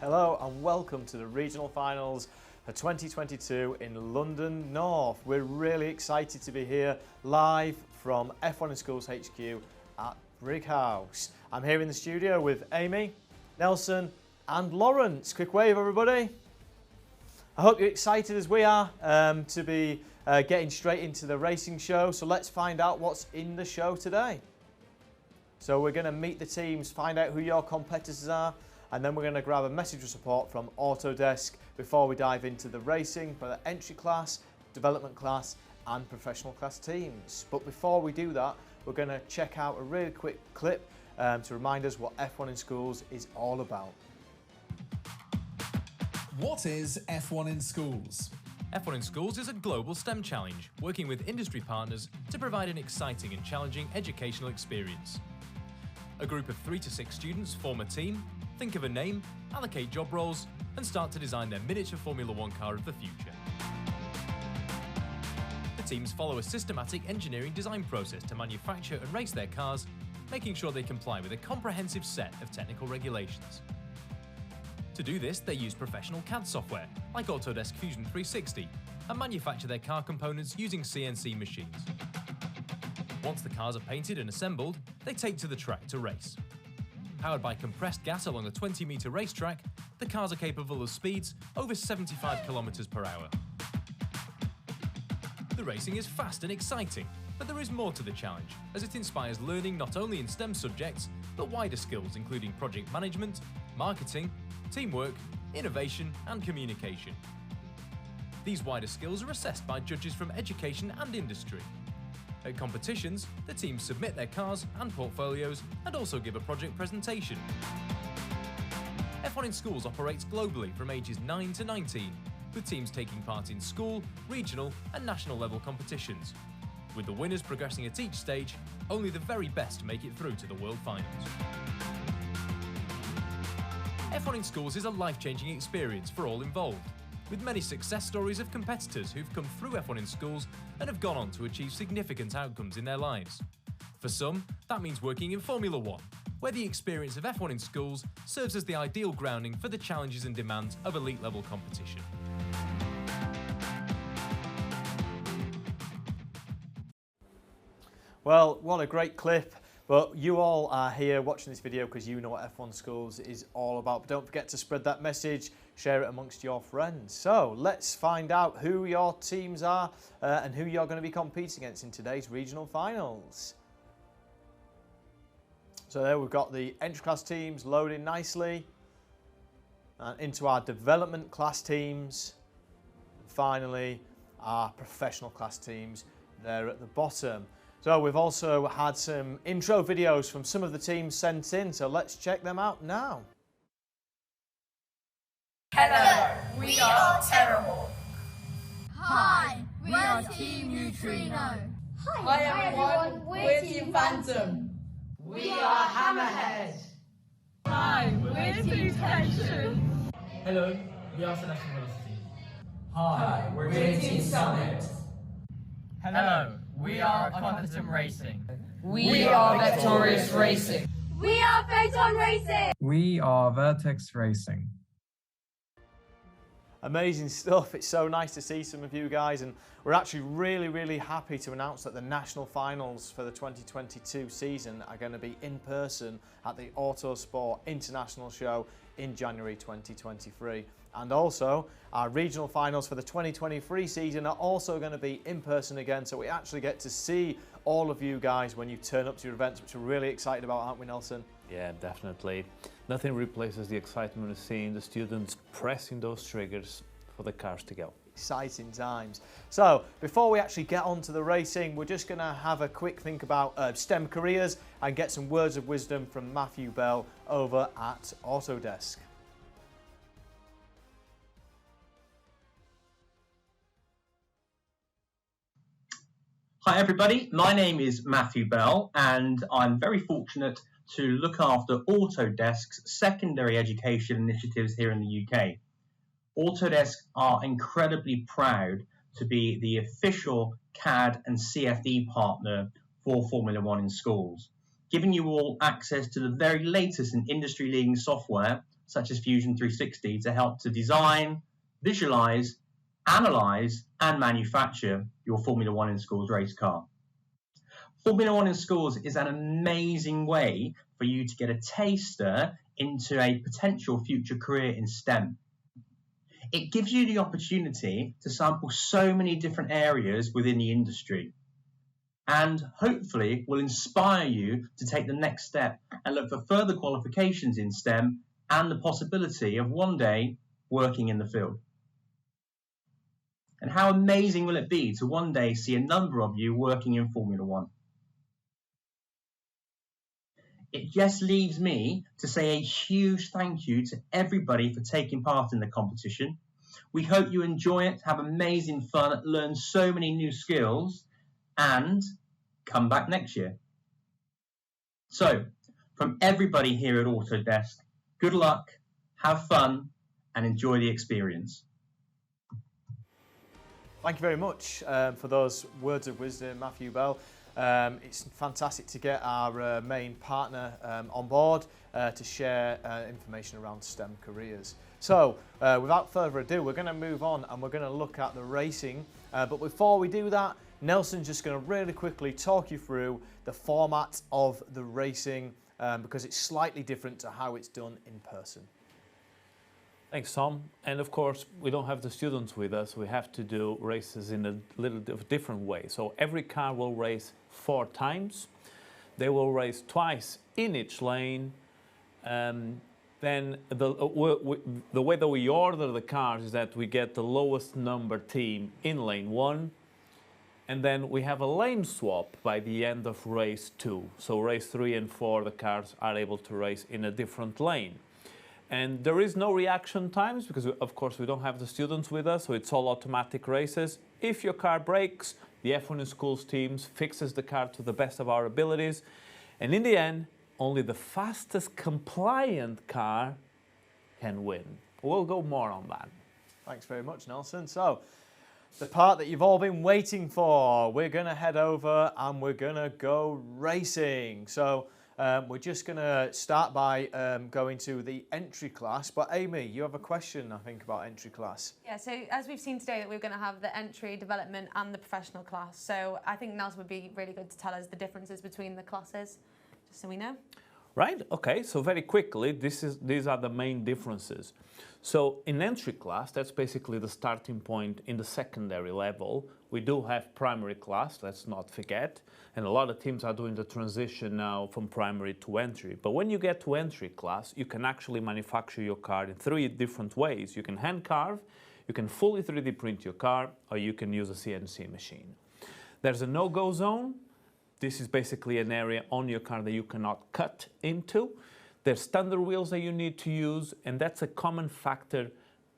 Hello and welcome to the regional finals for 2022 in London North. We're really excited to be here live from F1 in Schools HQ at Brighouse. I'm here in the studio with Amy, Nelson and Lawrence. Quick wave everybody. I hope you're excited as we are to be getting straight into the racing show. So let's find out what's in the show today. So we're going to meet the teams, find out who your competitors are, and then we're going to grab a message of support from Autodesk before we dive into the racing for the entry class, development class and professional class teams. But before we do that, we're going to check out a really quick clip to remind us what F1 in Schools is all about. What is F1 in Schools? F1 in Schools is a global STEM challenge, working with industry partners to provide an exciting and challenging educational experience. A group of 3 to 6 students form a team, think of a name, allocate job roles, and start to design their miniature Formula One car of the future. The teams follow a systematic engineering design process to manufacture and race their cars, making sure they comply with a comprehensive set of technical regulations. To do this, they use professional CAD software, like Autodesk Fusion 360, and manufacture their car components using CNC machines. Once the cars are painted and assembled, they take to the track to race. Powered by compressed gas along a 20-metre racetrack, the cars are capable of speeds over 75 kilometres per hour. The racing is fast and exciting, but there is more to the challenge, as it inspires learning not only in STEM subjects, but wider skills including project management, marketing, teamwork, innovation and communication. These wider skills are assessed by judges from education and industry. At competitions, the teams submit their cars and portfolios and also give a project presentation. F1 in Schools operates globally from ages 9 to 19, with teams taking part in school, regional and national level competitions. With the winners progressing at each stage, only the very best make it through to the World Finals. F1 in Schools is a life-changing experience for all involved, with many success stories of competitors who've come through F1 in Schools and have gone on to achieve significant outcomes in their lives. For some, that means working in Formula One, where the experience of F1 in Schools serves as the ideal grounding for the challenges and demands of elite-level competition. Well, what a great clip. But you all are here watching this video because you know what F1 Schools is all about. But don't forget to spread that message, share it amongst your friends. So let's find out who your teams are and who you're going to be competing against in today's regional finals. So there we've got the entry class teams loading nicely and into our development class teams. And finally, our professional class teams there at the bottom. So we've also had some intro videos from some of the teams sent in, so let's check them out now. Hello, we are terrible. Hi, we are Team Neutrino. Hi everyone, we're Team Phantom. We are Hammerhead. Hi, we're Team Tension. Hello, we are Selection Velocity. Hi, we're Team Summit. Hello, we are Quantum Racing. We are Victorious Racing. We are Phaeton Racing. We are Vertex Racing. Amazing stuff. It's so nice to see some of you guys, and we're actually really happy to announce that the national finals for the 2022 season are going to be in person at the Autosport International Show in January 2023. And also, our regional finals for the 2023 season are also going to be in person again, so we actually get to see all of you guys when you turn up to your events, which we're really excited about, aren't we, Nelson? Yeah, definitely. Nothing replaces the excitement of seeing the students pressing those triggers for the cars to go. Exciting times. So, before we actually get on to the racing, we're just going to have a quick think about STEM careers and get some words of wisdom from Matthew Bell over at Autodesk. Hi everybody, my name is Matthew Bell and I'm very fortunate to look after Autodesk's secondary education initiatives here in the UK. Autodesk are incredibly proud to be the official CAD and CFD partner for Formula One in schools, giving you all access to the very latest in industry-leading software such as Fusion 360 to help to design, visualize, analyze, and manufacture your Formula One in Schools race car. Formula One in Schools is an amazing way for you to get a taster into a potential future career in STEM. It gives you the opportunity to sample so many different areas within the industry, and hopefully will inspire you to take the next step and look for further qualifications in STEM and the possibility of one day working in the field. And how amazing will it be to one day see a number of you working in Formula One? It just leaves me to say a huge thank you to everybody for taking part in the competition. We hope you enjoy it, have amazing fun, learn so many new skills, and come back next year. So, from everybody here at Autodesk, good luck, have fun, and enjoy the experience. Thank you very much for those words of wisdom, Matthew Bell. It's fantastic to get our main partner on board to share information around STEM careers. So, without further ado, we're going to move on and we're going to look at the racing. But before we do that, Nelson's just going to really quickly talk you through the format of the racing because it's slightly different to how it's done in person. Thanks, Tom. And of course, we don't have the students with us. We have to do races in a little different way. So every car will race 4 times. They will race twice in each lane. Then the way that we order the cars is that we get the lowest number team in lane 1. And then we have a lane swap by the end of race 2. So race 3 and 4, the cars are able to race in a different lane. And there is no reaction times because, of course, we don't have the students with us, so it's all automatic races. If your car breaks, the F1 in Schools teams fixes the car to the best of our abilities. And in the end, only the fastest compliant car can win. We'll go more on that. Thanks very much, Nelson. So, the part that you've all been waiting for, we're going to head over and we're going to go racing. So, we're just going to start by going to the entry class. But Amy, you have a question, I think, about entry class. Yeah, so as we've seen today, that we're going to have the entry, development and the professional class. So I think Nelson would be really good to tell us the differences between the classes, just so we know. Right, okay, so very quickly, these are the main differences. So in entry class, that's basically the starting point in the secondary level. We do have primary class, let's not forget, and a lot of teams are doing the transition now from primary to entry. But when you get to entry class, you can actually manufacture your car in 3 different ways. You can hand carve, you can fully 3D print your car, or you can use a CNC machine. There's a no-go zone. This is basically an area on your car that you cannot cut into. There's standard wheels that you need to use, and that's a common factor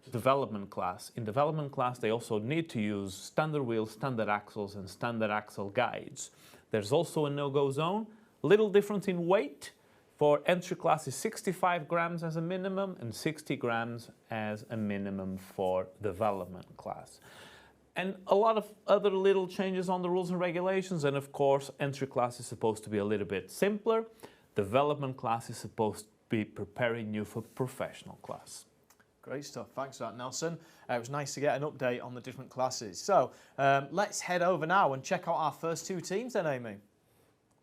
to development class. In development class, they also need to use standard wheels, standard axles, and standard axle guides. There's also a no-go zone. Little difference in weight. For entry class is 65 grams as a minimum and 60 grams as a minimum for development class. And a lot of other little changes on the rules and regulations. And of course, entry class is supposed to be a little bit simpler. Development class is supposed to be preparing you for professional class. Great stuff. Thanks for that, Nelson. It was nice to get an update on the different classes. So let's head over now and check out our first 2 teams then, Amy.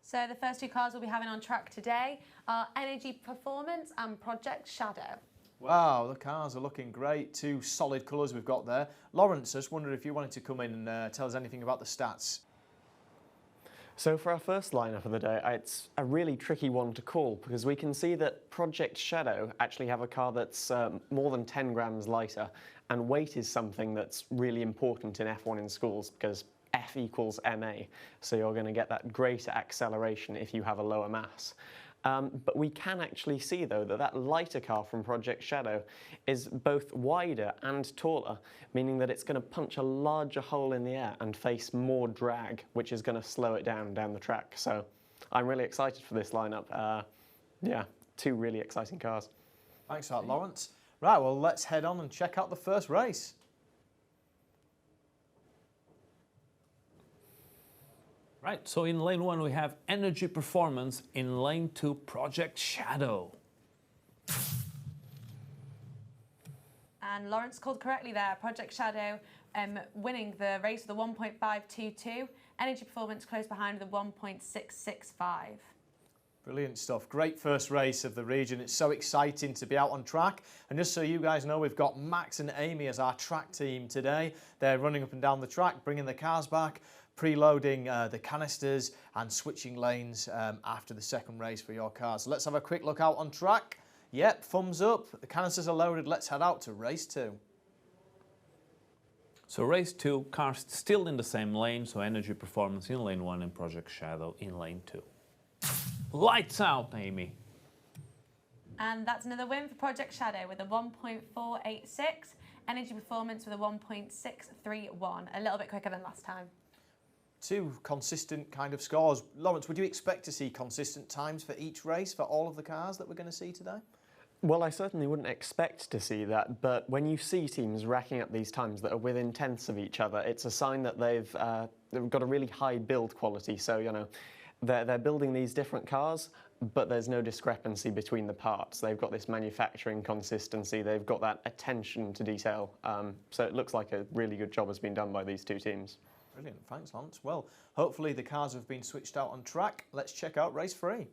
So the first 2 cars we'll be having on track today are Energy Performance and Project Shadow. Wow, the cars are looking great. 2 solid colours we've got there. Lawrence, I just wondered if you wanted to come in and tell us anything about the stats. So for our first lineup of the day, it's a really tricky one to call because we can see that Project Shadow actually have a car that's more than 10 grams lighter, and weight is something that's really important in F1 in Schools because F equals MA, so you're going to get that greater acceleration if you have a lower mass. But we can actually see, though, that lighter car from Project Shadow is both wider and taller, meaning that it's going to punch a larger hole in the air and face more drag, which is going to slow it down the track. So I'm really excited for this lineup. Yeah, 2 really exciting cars. Thanks for that, Lawrence. Right, well, let's head on and check out the first race. Right, so in lane 1 we have Energy Performance, in lane 2 Project Shadow. And Lawrence called correctly there. Project Shadow winning the race with a 1.522. Energy Performance close behind with a 1.665. Brilliant stuff. Great first race of the region. It's so exciting to be out on track. And just so you guys know, we've got Max and Amy as our track team today. They're running up and down the track, bringing the cars back, preloading the canisters and switching lanes after the second race for your cars. So let's have a quick look out on track. Yep, thumbs up. The canisters are loaded. Let's head out to race 2. So race 2, cars still in the same lane, so Energy Performance in lane 1 and Project Shadow in lane 2. Lights out, Amy. And that's another win for Project Shadow with a 1.486. Energy Performance with a 1.631. A little bit quicker than last time. 2 consistent kind of scores. Lawrence, would you expect to see consistent times for each race for all of the cars that we're going to see today? Well, I certainly wouldn't expect to see that, but when you see teams racking up these times that are within tenths of each other, it's a sign that they've got a really high build quality. So, you know, they're building these different cars, but there's no discrepancy between the parts. They've got this manufacturing consistency. They've got that attention to detail. So it looks like a really good job has been done by these 2 teams. Brilliant. Thanks, Lawrence. Well, hopefully the cars have been switched out on track. Let's check out race 3.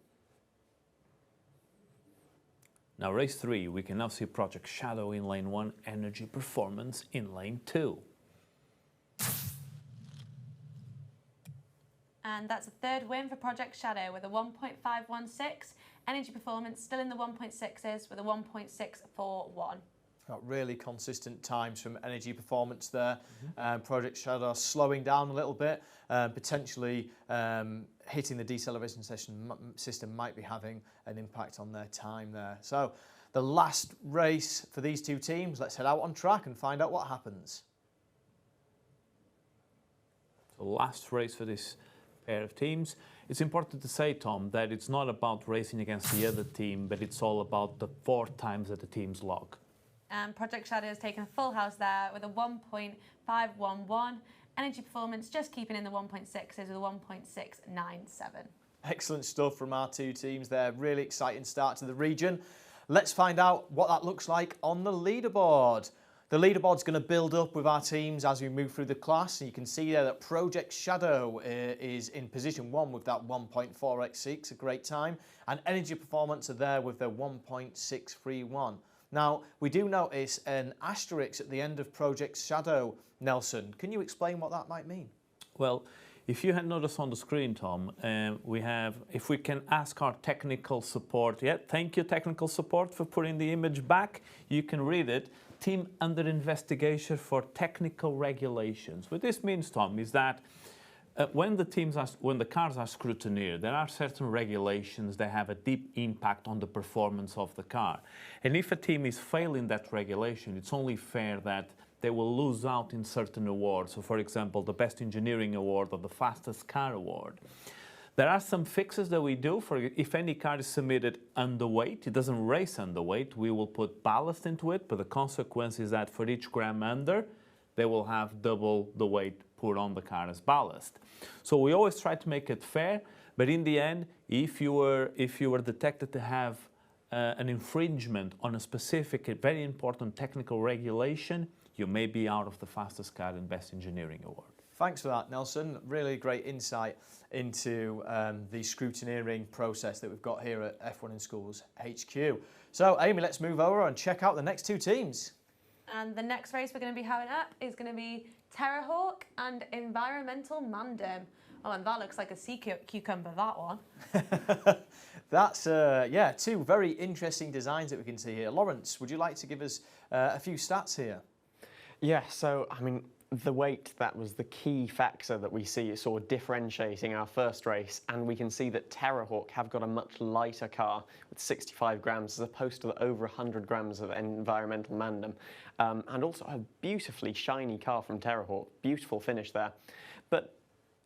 Now race 3, we can now see Project Shadow in lane 1, Energy Performance in lane 2. And that's a third win for Project Shadow with a 1.516. Energy Performance still in the 1.6s with a 1.641. Got really consistent times from Energy Performance there. Project Shadow slowing down a little bit, potentially hitting the deceleration system might be having an impact on their time there. So the last race for these 2 teams, let's head out on track and find out what happens. So last race for this pair of teams. It's important to say, Tom, that it's not about racing against the other team, but it's all about the 4 times that the teams log. And Project Shadow has taken a full house there with a 1.511. Energy Performance just keeping in the 1.6s with a 1.697. Excellent stuff from our 2 teams there. Really exciting start to the region. Let's find out what that looks like on the leaderboard. The leaderboard's going to build up with our teams as we move through the class. And you can see there that Project Shadow is in position 1 with that 1.4x6, a great time. And Energy Performance are there with their 1.631. Now, we do notice an asterisk at the end of Project Shadow. Nelson, can you explain what that might mean? Well, if you had noticed on the screen, Tom, we have, if we can ask our technical support, thank you technical support for putting the image back. You can read it. Team under investigation for technical regulations. What this means, Tom, is that when the cars are scrutineered, there are certain regulations that have a deep impact on the performance of the car. And if a team is failing that regulation, it's only fair that they will lose out in certain awards. So, for example, the Best Engineering Award or the Fastest Car Award. There are some fixes that we do for if any car is submitted underweight, it doesn't race underweight, we will put ballast into it, but the consequence is that for each gram under, they will have double the weight put on the car as ballast. So we always try to make it fair, but in the end, if you were detected to have an infringement on a specific, very important technical regulation, you may be out of the Fastest Car and Best Engineering Award. Thanks for that, Nelson. Really great insight into the scrutineering process that we've got here at F1 in Schools HQ. So, Amy, let's move over and check out the next 2 teams. And the next race we're going to be having up is going to be Terrahawk and Environmental Mandem. Oh, and that looks like a sea cucumber, that one. That's, 2 very interesting designs that we can see here. Lawrence, would you like to give us a few stats here? Yeah, so, I mean, the weight, that was the key factor that we saw differentiating our first race, and we can see that Terrahawk have got a much lighter car with 65 grams as opposed to the over 100 grams of Environmental Mandem, and also a beautifully shiny car from Terrahawk, beautiful finish there. But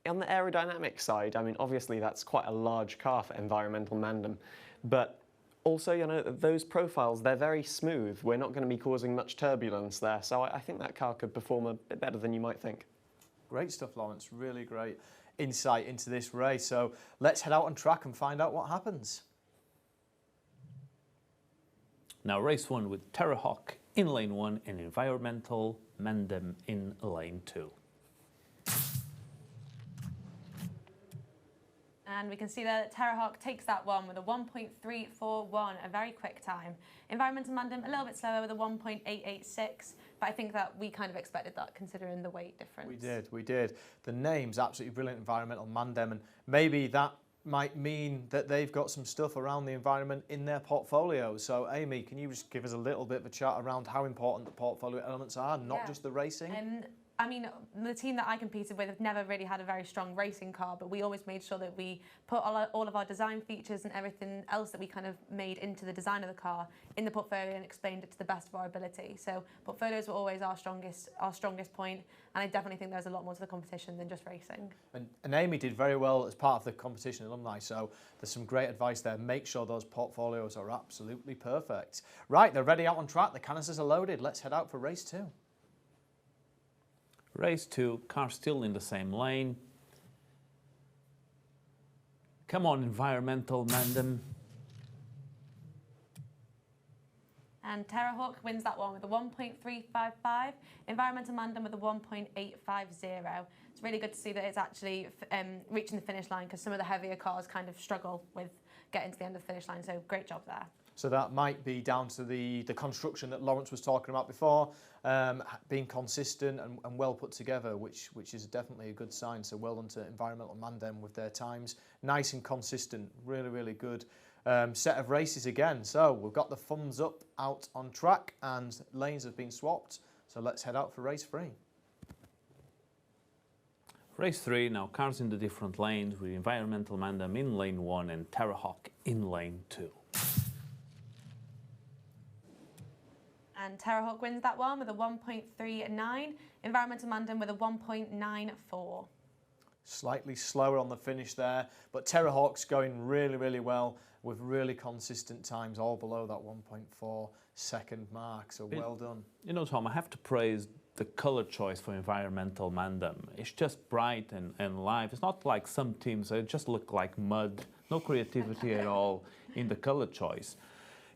on the aerodynamics side, I mean, obviously that's quite a large car for Environmental Mandem, but also, you know, those profiles, they're very smooth. We're not going to be causing much turbulence there, so I think that car could perform a bit better than you might think. Great stuff, Lawrence. Really great insight into this race. So let's head out on track and find out what happens. Now, race 1 with Terrahawk in lane 1 and Environmental Mandem in lane 2. And we can see there that Terrahawk takes that one with a 1.341, a very quick time. Environmental Mandem a little bit slower with a 1.886, but I think that we kind of expected that considering the weight difference. We did. The name's absolutely brilliant, Environmental Mandem, and maybe that might mean that they've got some stuff around the environment in their portfolio. So Amy, can you just give us a little bit of a chat around how important the portfolio elements are, not just the racing? I mean, the team that I competed with have never really had a very strong racing car, but we always made sure that we put all of our design features and everything else that we kind of made into the design of the car in the portfolio and explained it to the best of our ability. So portfolios were always our strongest point, and I definitely think there's a lot more to the competition than just racing. And Amy did very well as part of the competition alumni, so there's some great advice there. Make sure those portfolios are absolutely perfect. Right, they're ready out on track. The canisters are loaded. Let's head out for race 2. Race 2, car still in the same lane. Come on, Environmental Mandem. And Terrahawk wins that one with a 1.355, Environmental Mandem with a 1.850. It's really good to see that it's actually reaching the finish line, because some of the heavier cars kind of struggle with getting to the end of the finish line, so great job there. So that might be down to the construction that Lawrence was talking about before, being consistent and well put together, which is definitely a good sign. So well done to Environmental Mandem with their times. Nice and consistent, really, really good set of races again. So we've got the thumbs up out on track and lanes have been swapped. So let's head out for race 3. Race 3, now cars in the different lanes with Environmental Mandem in lane 1 and Terrahawk in lane 2. And Terrahawk wins that one with a 1.39, Environmental Mandem with a 1.94. Slightly slower on the finish there, but Terrahawk's going really, really well with really consistent times, all below that 1.4 second mark, so well done. You know, Tom, I have to praise the color choice for Environmental Mandem. It's just bright and live. It's not like some teams that just look like mud, no creativity at all in the color choice.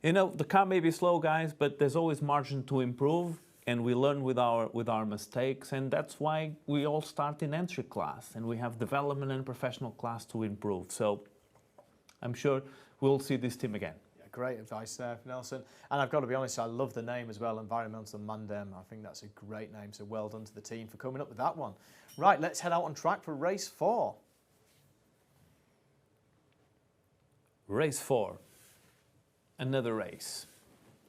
You know, the car may be slow, guys, but there's always margin to improve, and we learn with our mistakes, and that's why we all start in entry class, and we have development and professional class to improve. So I'm sure we'll see this team again. Yeah, great advice there, Nelson. And I've got to be honest, I love the name as well, Environmental Mandem. I think that's a great name, so well done to the team for coming up with that one. Right, let's head out on track for race 4. Race 4. Another race.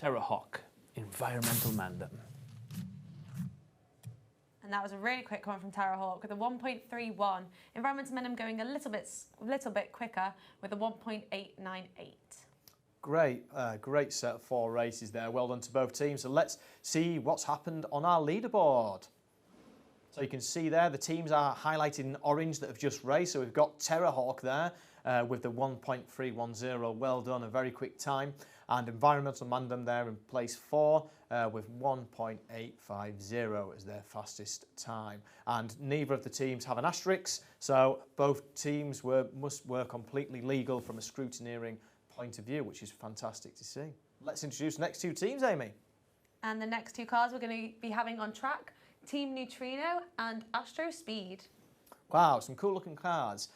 Terrahawk, Environmental Mandem. And that was a really quick one from Terrahawk with a 1.31. Environmental Mandem going a little bit quicker with a 1.898. Great set of 4 races there. Well done to both teams. So let's see what's happened on our leaderboard. So you can see there the teams are highlighted in orange that have just raced. So we've got Terrahawk there with the 1.310. Well done, a very quick time. And Environmental Mandem there in place 4 with 1.850 as their fastest time. And neither of the teams have an asterisk, so both teams were completely legal from a scrutineering point of view, which is fantastic to see. Let's introduce the next 2 teams, Amy. And the next 2 cars we're going to be having on track, Team Neutrino and Astro Speed. Wow, some cool looking cars.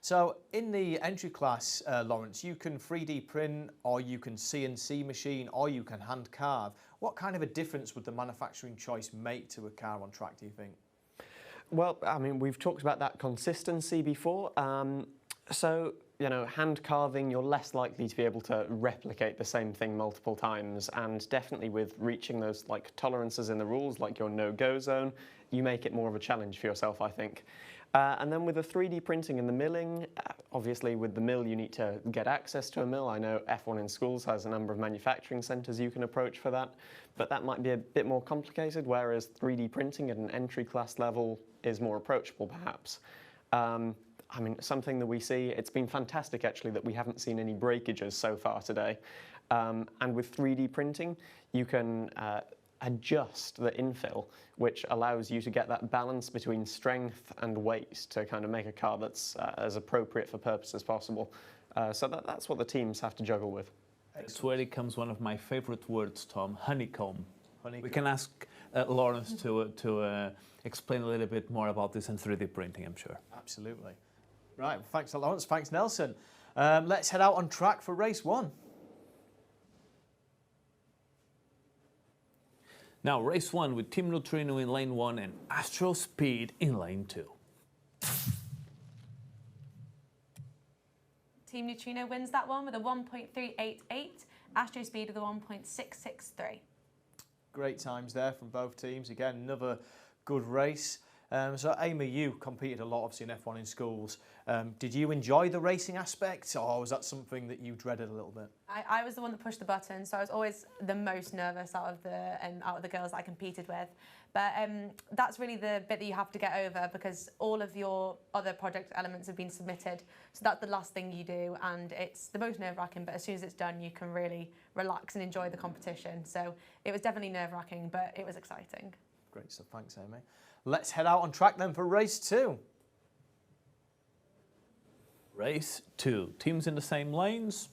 So in the entry class, Lawrence, you can 3D print, or you can CNC machine, or you can hand carve. What kind of a difference would the manufacturing choice make to a car on track, do you think? Well, I mean, we've talked about that consistency before. So, you know, hand carving, you're less likely to be able to replicate the same thing multiple times, and definitely with reaching those like tolerances in the rules, like your no-go zone, you make it more of a challenge for yourself, I think. And then with the 3D printing and the milling, obviously with the mill you need to get access to a mill. I know F1 in Schools has a number of manufacturing centres you can approach for that, but that might be a bit more complicated, whereas 3D printing at an entry class level is more approachable perhaps. I mean, something that we see, it's been fantastic actually that we haven't seen any breakages so far today. And with 3D printing, you can adjust the infill, which allows you to get that balance between strength and weight to kind of make a car that's as appropriate for purpose as possible. So that's what the teams have to juggle with. That's where it comes one of my favorite words, Tom, honeycomb. Honeycomb. We can ask Lawrence to explain a little bit more about this in 3D printing, I'm sure. Absolutely. Right, thanks Lawrence, thanks Nelson. Let's head out on track for race 1. Now, race 1 with Team Neutrino in lane 1 and Astro Speed in lane 2. Team Neutrino wins that one with a 1.388, Astro Speed with a 1.663. Great times there from both teams. Again, another good race. So Amy, you competed a lot obviously in F1 in schools. Did you enjoy the racing aspect, or was that something that you dreaded a little bit? I was the one that pushed the button, so I was always the most nervous out of the girls that I competed with. But that's really the bit that you have to get over, because all of your other project elements have been submitted. So that's the last thing you do, and it's the most nerve-wracking, but as soon as it's done, you can really relax and enjoy the competition. So it was definitely nerve-wracking, but it was exciting. Great stuff, thanks Amy. Let's head out on track then for race 2. Race 2, teams in the same lanes.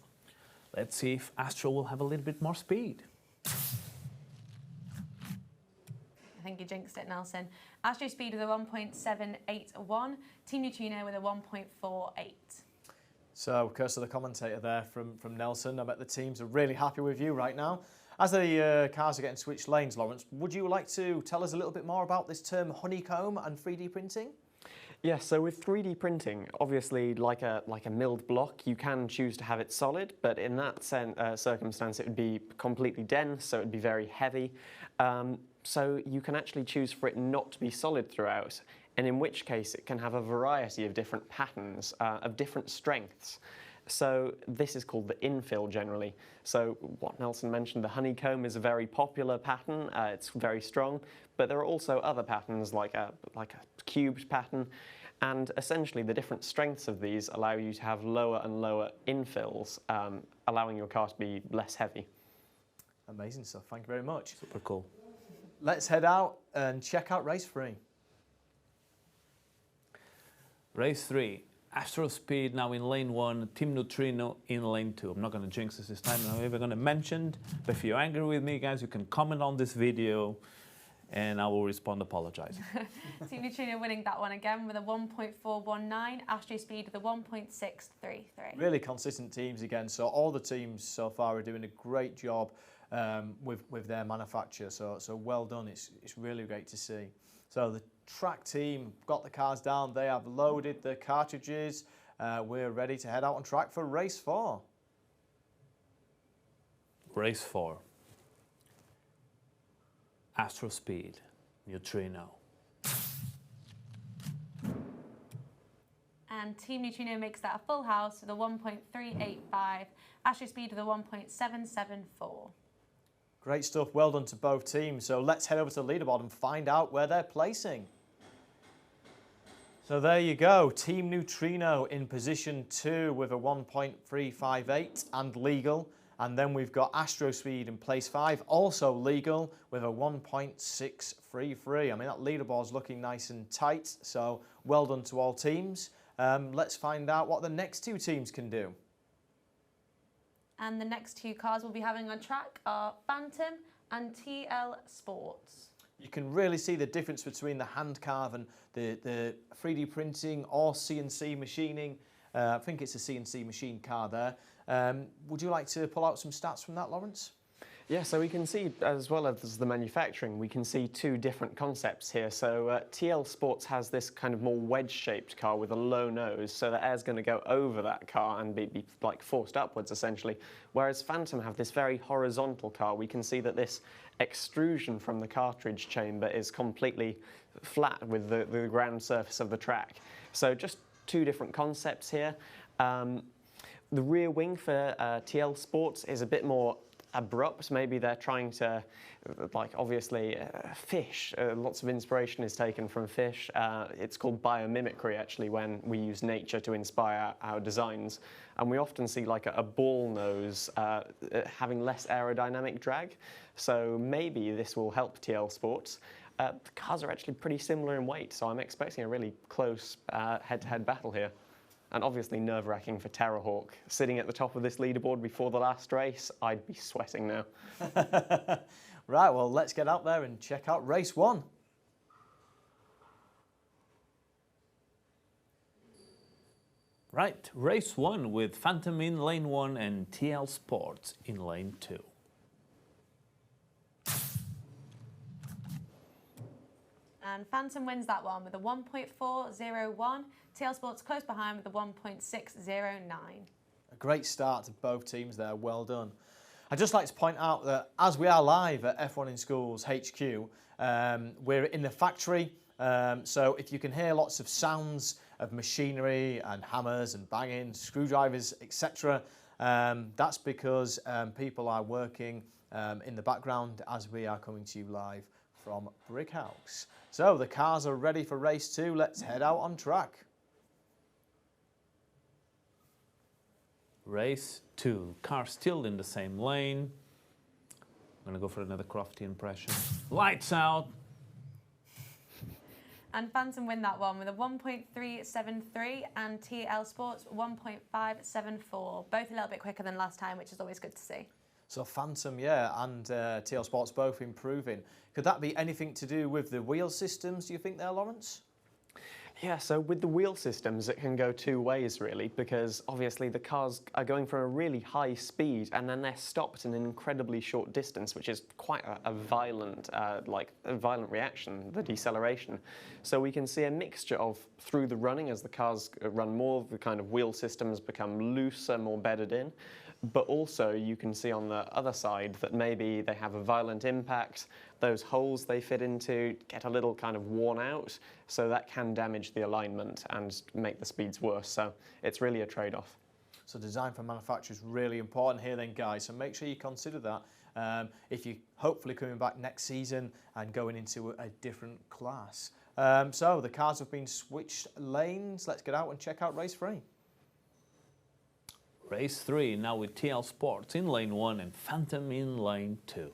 Let's see if Astro will have a little bit more speed. I think you jinxed it, Nelson. Astro Speed with a 1.781, Team Neutrino with a 1.48. So, curse of the commentator there from Nelson. I bet the teams are really happy with you right now. As the cars are getting switched lanes, Lawrence, would you like to tell us a little bit more about this term honeycomb and 3D printing? Yes, so with 3D printing, obviously like a milled block, you can choose to have it solid, but in that circumstance it would be completely dense, so it would be very heavy. So you can actually choose for it not to be solid throughout, and in which case it can have a variety of different patterns, of different strengths. So this is called the infill generally. So what Nelson mentioned, the honeycomb is a very popular pattern. It's very strong, but there are also other patterns like a cubed pattern, and essentially the different strengths of these allow you to have lower and lower infills, allowing your car to be less heavy. Amazing stuff, thank you very much. Super cool. Let's head out and check out race 3. Race 3. Astro Speed now in lane 1, Team Neutrino in lane 2. I'm not going to jinx this time, I'm even going to mention, but if you're angry with me, guys, you can comment on this video and I will respond apologizing. Team Neutrino winning that one again with a 1.419, Astro Speed with a 1.633. Really consistent teams again, so all the teams so far are doing a great job with their manufacture, so well done, it's really great to see. So the track team got the cars down, they have loaded the cartridges, we're ready to head out on track for race 4. Race 4. Astro Speed, Neutrino. And Team Neutrino makes that a full house with a 1.385, Astro Speed with a 1.774. Great stuff, well done to both teams. So let's head over to the leaderboard and find out where they're placing. So there you go, Team Neutrino in position 2 with a 1.358 and legal. And then we've got Astro Speed in place 5, also legal with a 1.633. I mean, that leaderboard's looking nice and tight, so well done to all teams. Let's find out what the next 2 teams can do. And the next 2 cars we'll be having on track are Phantom and TL Sports. You can really see the difference between the hand carve and the 3D printing or CNC machining. I think it's a CNC machine car there. Would you like to pull out some stats from that, Lawrence? Yeah, so we can see, as well as the manufacturing, we can see 2 different concepts here. So TL Sports has this kind of more wedge-shaped car with a low nose, so the air's going to go over that car and be like forced upwards, essentially. Whereas Phantom have this very horizontal car. We can see that this extrusion from the cartridge chamber is completely flat with the ground surface of the track. So just 2 different concepts here. The rear wing for TL Sports is a bit more abrupt. Maybe they're trying to, like, obviously fish. Lots of inspiration is taken from fish. It's called biomimicry, actually, when we use nature to inspire our designs. And we often see like a ball nose having less aerodynamic drag. So maybe this will help TL Sports. The cars are actually pretty similar in weight, so I'm expecting a really close head-to-head battle here. And obviously nerve-wracking for Terrahawk. Sitting at the top of this leaderboard before the last race, I'd be sweating now. Right, well, let's get out there and check out race 1. Right, race 1 with Phantom in lane 1 and TL Sports in lane 2. And Phantom wins that one with a 1.401. TL Sports close behind with a 1.609. A great start to both teams there, well done. I'd just like to point out that as we are live at F1 in Schools HQ, we're in the factory, so if you can hear lots of sounds of machinery and hammers and banging, screwdrivers, etc., that's because people are working in the background as we are coming to you live from Brickhouse. So the cars are ready for race 2. Let's head out on track. Race 2. Car still in the same lane. I'm going to go for another crofty impression. Lights out. And Phantom win that one with a 1.373 and TL Sports 1.574. Both a little bit quicker than last time, which is always good to see. So Phantom, yeah, and TL Sports both improving. Could that be anything to do with the wheel systems, do you think there, Lawrence? Yeah, so with the wheel systems, it can go two ways, really, because obviously the cars are going from a really high speed and then they're stopped in an incredibly short distance, which is quite a violent, violent reaction, the deceleration. So we can see a mixture of through the running, as the cars run more, the kind of wheel systems become looser, more bedded in. But also you can see on the other side that maybe they have a violent impact, those holes they fit into get a little kind of worn out, so that can damage the alignment and make the speeds worse. So it's really a trade-off. So design for manufacture is really important here then, guys, so make sure you consider that if you're hopefully coming back next season and going into a different class. So the cars have been switched lanes. Let's get out and check out race 3. Race 3 now with TL Sports in lane 1 and Phantom in lane 2.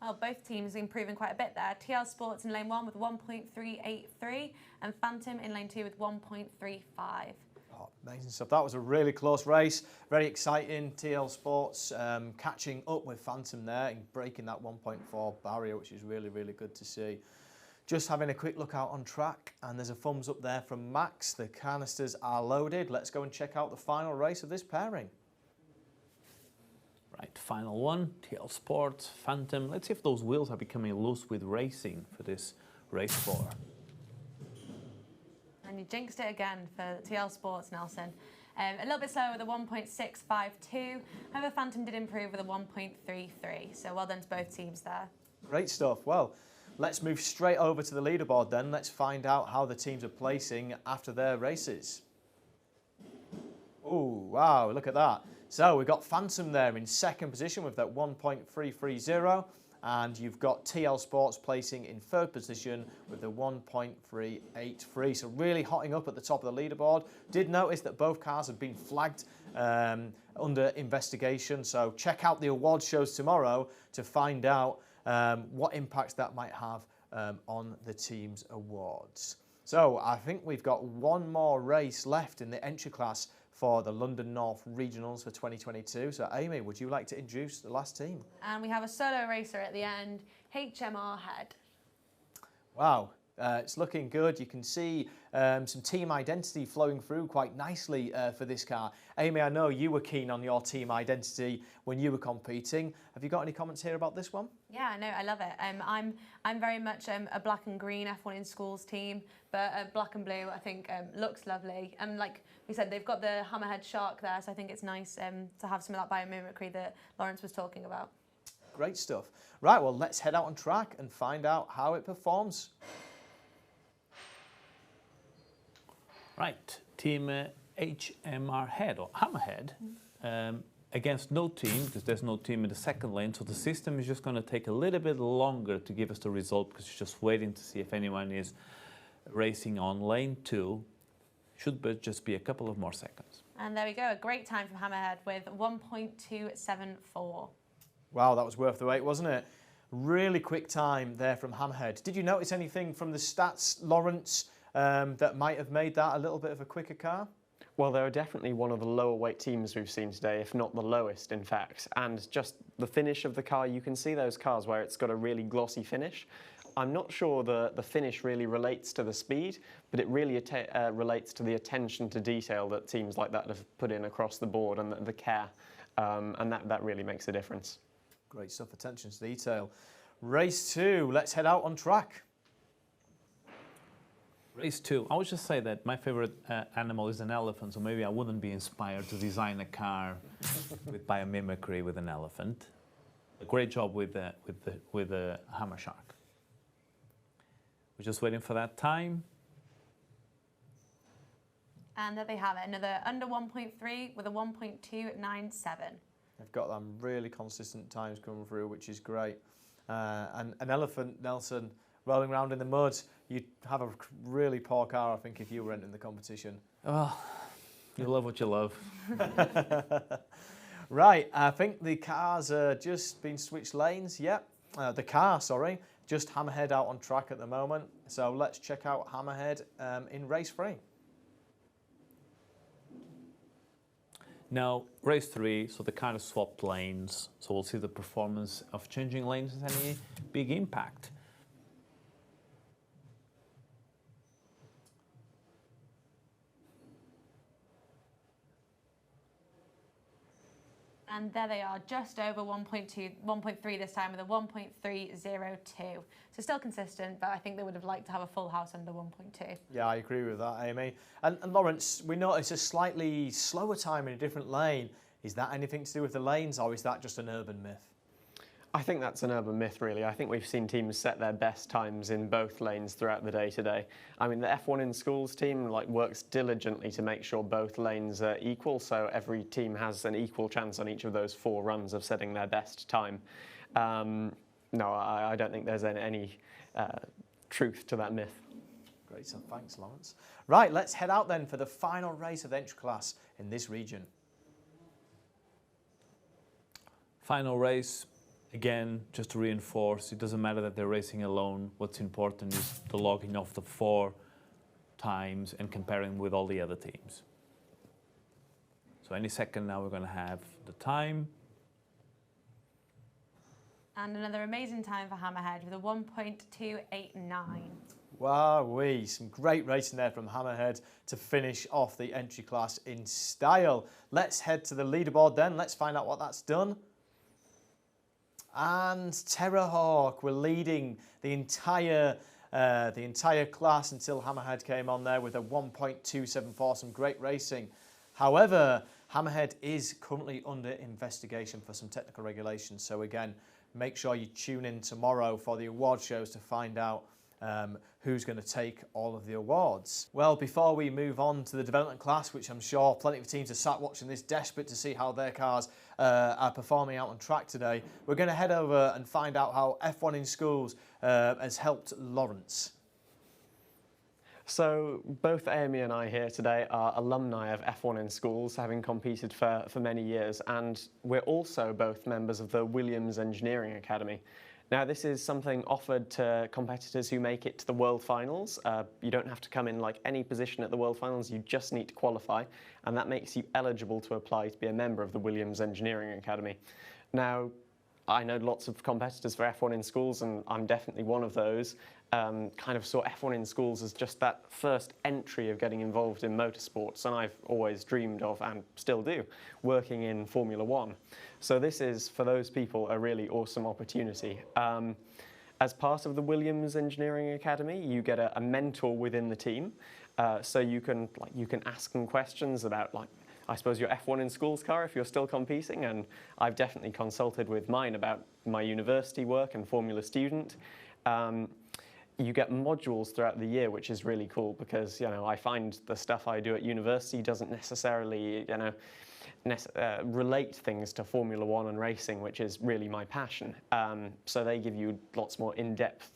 Well, both teams improving quite a bit there. TL Sports in lane 1 with 1.383 and Phantom in lane 2 with 1.35. Oh, amazing stuff. That was a really close race. Very exciting. TL Sports catching up with Phantom there and breaking that 1.4 barrier, which is really, really good to see. Just having a quick look out on track, and there's a thumbs up there from Max. The canisters are loaded. Let's go and check out the final race of this pairing. Right, final one, TL Sports, Phantom. Let's see if those wheels are becoming loose with racing for this race 4. And you jinxed it again for TL Sports, Nelson. A little bit slower with a 1.652. However, Phantom did improve with a 1.33. So well done to both teams there. Great stuff. Well, let's move straight over to the leaderboard then. Let's find out how the teams are placing after their races. Oh, wow, look at that. So we've got Phantom there in second position with that 1.330, and you've got TL Sports placing in third position with the 1.383. So really hotting up at the top of the leaderboard. Did notice that both cars have been flagged under investigation, so check out the award shows tomorrow to find out what impact that might have on the team's awards. So I think we've got one more race left in the entry class for the London North Regionals for 2022. So Amy, would you like to introduce the last team? And we have a solo racer at the end, HMR Head. Wow. It's looking good. You can see some team identity flowing through quite nicely for this car. Amy, I know you were keen on your team identity when you were competing. Have you got any comments here about this one? Yeah, no, I love it. I'm very much a black and green F1 in Schools team, but black and blue I think looks lovely. And like we said, they've got the hammerhead shark there, so I think it's nice to have some of that biomimicry that Lawrence was talking about. Great stuff. Right, well, let's head out on track and find out how it performs. Right, team HMR Head or Hammerhead against no team, because there's no team in the second lane, so the system is just going to take a little bit longer to give us the result because it's just waiting to see if anyone is racing on lane 2. Should just be a couple of more seconds. And there we go, a great time from Hammerhead with 1.274. Wow, that was worth the wait, wasn't it? Really quick time there from Hammerhead. Did you notice anything from the stats, Lawrence, that might have made that a little bit of a quicker car? Well, they're definitely one of the lower weight teams we've seen today, if not the lowest, in fact. And just the finish of the car, you can see those cars where it's got a really glossy finish. I'm not sure the finish really relates to the speed, but it really relates to the attention to detail that teams like that have put in across the board, and the care, and that really makes a difference. Great stuff, attention to detail. Race 2, let's head out on track. Race 2. I would just say that my favorite animal is an elephant, so maybe I wouldn't be inspired to design a car with biomimicry with an elephant. A great job with the hammer shark. We're just waiting for that time. And there they have it, another under 1.3 with a 1.297. They've got them really consistent times coming through, which is great. And an elephant, Nelson, rolling around in the mud, you'd have a really poor car, I think, if you were entering the competition. Oh, you love what you love. Right, I think the car's just been switched lanes. Yep, the car, sorry, just Hammerhead out on track at the moment. So let's check out Hammerhead in race 3. Now, race 3, so they kind of swapped lanes. So we'll see the performance of changing lanes has any big impact. And there they are, just over 1.3 this time with a 1.302. So still consistent, but I think they would have liked to have a full house under 1.2. Yeah, I agree with that, Amy. And Lawrence, we noticed a slightly slower time in a different lane. Is that anything to do with the lanes, or is that just an urban myth? I think that's an urban myth, really. I think we've seen teams set their best times in both lanes throughout the day today. I mean, the F1 in Schools team works diligently to make sure both lanes are equal, so every team has an equal chance on each of those 4 runs of setting their best time. No, I don't think there's any truth to that myth. Great, so thanks, Lawrence. Right, let's head out then for the final race of the entry class in this region. Final race. Again, just to reinforce, it doesn't matter that they're racing alone. What's important is the logging of the 4 times and comparing with all the other teams. So any second now we're going to have the time. And another amazing time for Hammerhead with a 1.289. Wow-wee, some great racing there from Hammerhead to finish off the entry class in style. Let's head to the leaderboard then. Let's find out what that's done. And Terrahawk were leading the entire class until Hammerhead came on there with a 1.274, some great racing. However, Hammerhead is currently under investigation for some technical regulations. So again, make sure you tune in tomorrow for the award shows to find out who's going to take all of the awards. Well, before we move on to the development class, which I'm sure plenty of teams are sat watching this desperate to see how their cars are performing out on track today, we're going to head over and find out how F1 in Schools has helped Lawrence. So both Amy and I here today are alumni of F1 in Schools, having competed for many years, and we're also both members of the Williams Engineering Academy. Now, this is something offered to competitors who make it to the World Finals. You don't have to come in any position at the World Finals, you just need to qualify, and that makes you eligible to apply to be a member of the Williams Engineering Academy. Now, I know lots of competitors for F1 in Schools, and I'm definitely one of those. Kind of saw F1 in Schools as just that first entry of getting involved in motorsports, and I've always dreamed of, and still do, working in Formula One. So this is, for those people, a really awesome opportunity. As part of the Williams Engineering Academy, you get a mentor within the team, so you can ask them questions about I suppose your F1 in Schools car if you're still competing, and I've definitely consulted with mine about my university work and Formula Student. You get modules throughout the year, which is really cool because I find the stuff I do at university doesn't necessarily relate things to Formula One and racing, which is really my passion. So they give you lots more in-depth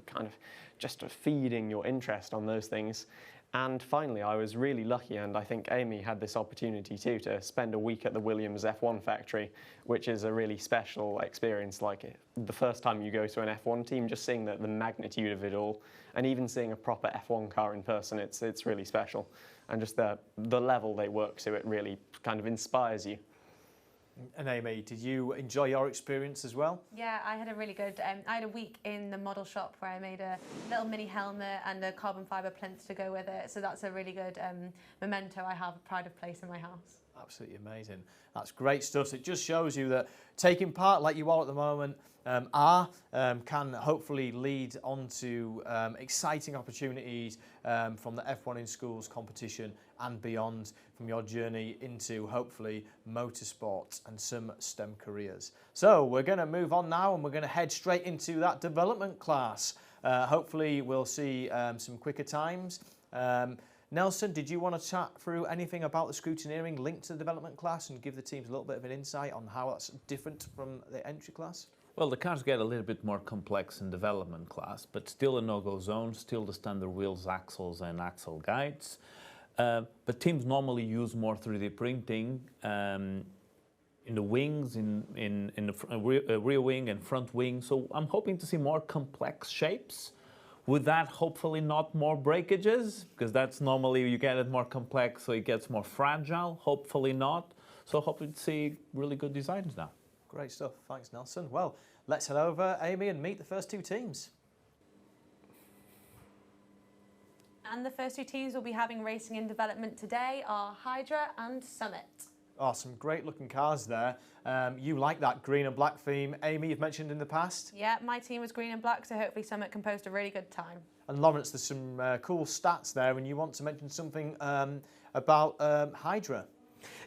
kind of just feeding your interest on those things. And finally, I was really lucky, and I think Amy had this opportunity too, to spend a week at the Williams F1 factory, which is a really special experience. Like the first time you go to an F1 team, just seeing the magnitude of it all, and even seeing a proper F1 car in person, it's really special. And just the level they work to, it really kind of inspires you. And Amy, did you enjoy your experience as well? Yeah, I had a really good, I had a week in the model shop where I made a little mini helmet and a carbon fibre plinth to go with it. So that's a really good memento I have, a pride of place in my house. Absolutely amazing. That's great stuff. So it just shows you that taking part like you are at the moment can hopefully lead on to exciting opportunities from the F1 in Schools competition and beyond, from your journey into hopefully motorsport and some STEM careers. So we're going to move on now and we're going to head straight into that development class. Hopefully we'll see some quicker times. Nelson, did you want to chat through anything about the scrutineering linked to the development class and give the teams a little bit of an insight on how that's different from the entry class? Well, the cars get a little bit more complex in development class, but still a no-go zone, still the standard wheels, axles and axle guides. But teams normally use more 3D printing in the wings, in the rear wing and front wing. So I'm hoping to see more complex shapes. With that, hopefully not more breakages, because that's normally you get it more complex, so it gets more fragile. Hopefully not. So hopefully to see really good designs now. Great stuff. Thanks, Nelson. Well, let's head over, Amy, and meet the first two teams. And the first two teams we'll be having racing in development today are Hydra and Summit. Oh, some great looking cars there. You like that green and black theme, Amy, you've mentioned in the past. Yeah, my team was green and black, so hopefully Summit can post a really good time. And Lawrence, there's some cool stats there, and you want to mention something about Hydra.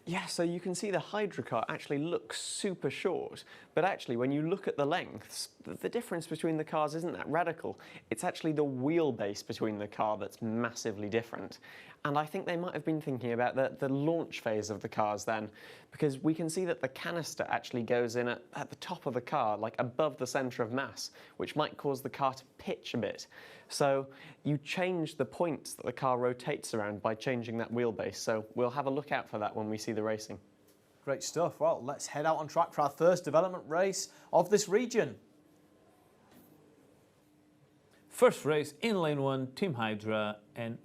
Yeah, so you can see the Hydra car actually looks super short, but actually when you look at the lengths, the difference between the cars isn't that radical. It's actually the wheelbase between the car that's massively different. And I think they might have been thinking about the launch phase of the cars then, because we can see that the canister actually goes in at the top of the car, like above the centre of mass, which might cause the car to pitch a bit. So you change the points that the car rotates around by changing that wheelbase. So we'll have a look out for that when we see the racing. Great stuff. Well, let's head out on track for our first development race of this region. First race in lane 1, Team Hydra and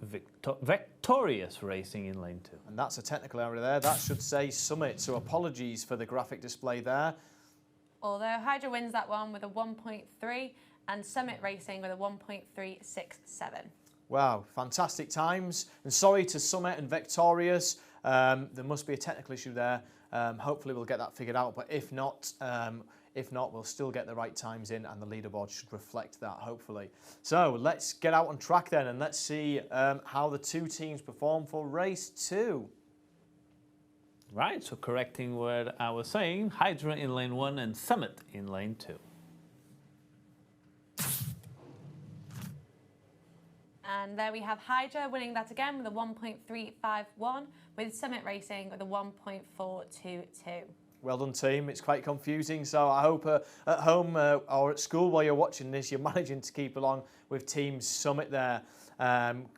Victorious Racing in lane 2. And that's a technical error there. That should say Summit, so apologies for the graphic display there. Although Hydra wins that one with a 1.3 and Summit Racing with a 1.367. Wow, fantastic times. And sorry to Summit and Victorious. There must be a technical issue there. Hopefully we'll get that figured out, but if not, we'll still get the right times in and the leaderboard should reflect that, hopefully. So let's get out on track then and let's see how the two teams perform for race 2. Right, so correcting what I was saying, Hydra in lane 1 and Summit in lane 2. And there we have Hydra winning that again with a 1.351, with Summit Racing with a 1.422. Well done, team. It's quite confusing, so I hope at home or at school while you're watching this, you're managing to keep along with Team Summit there,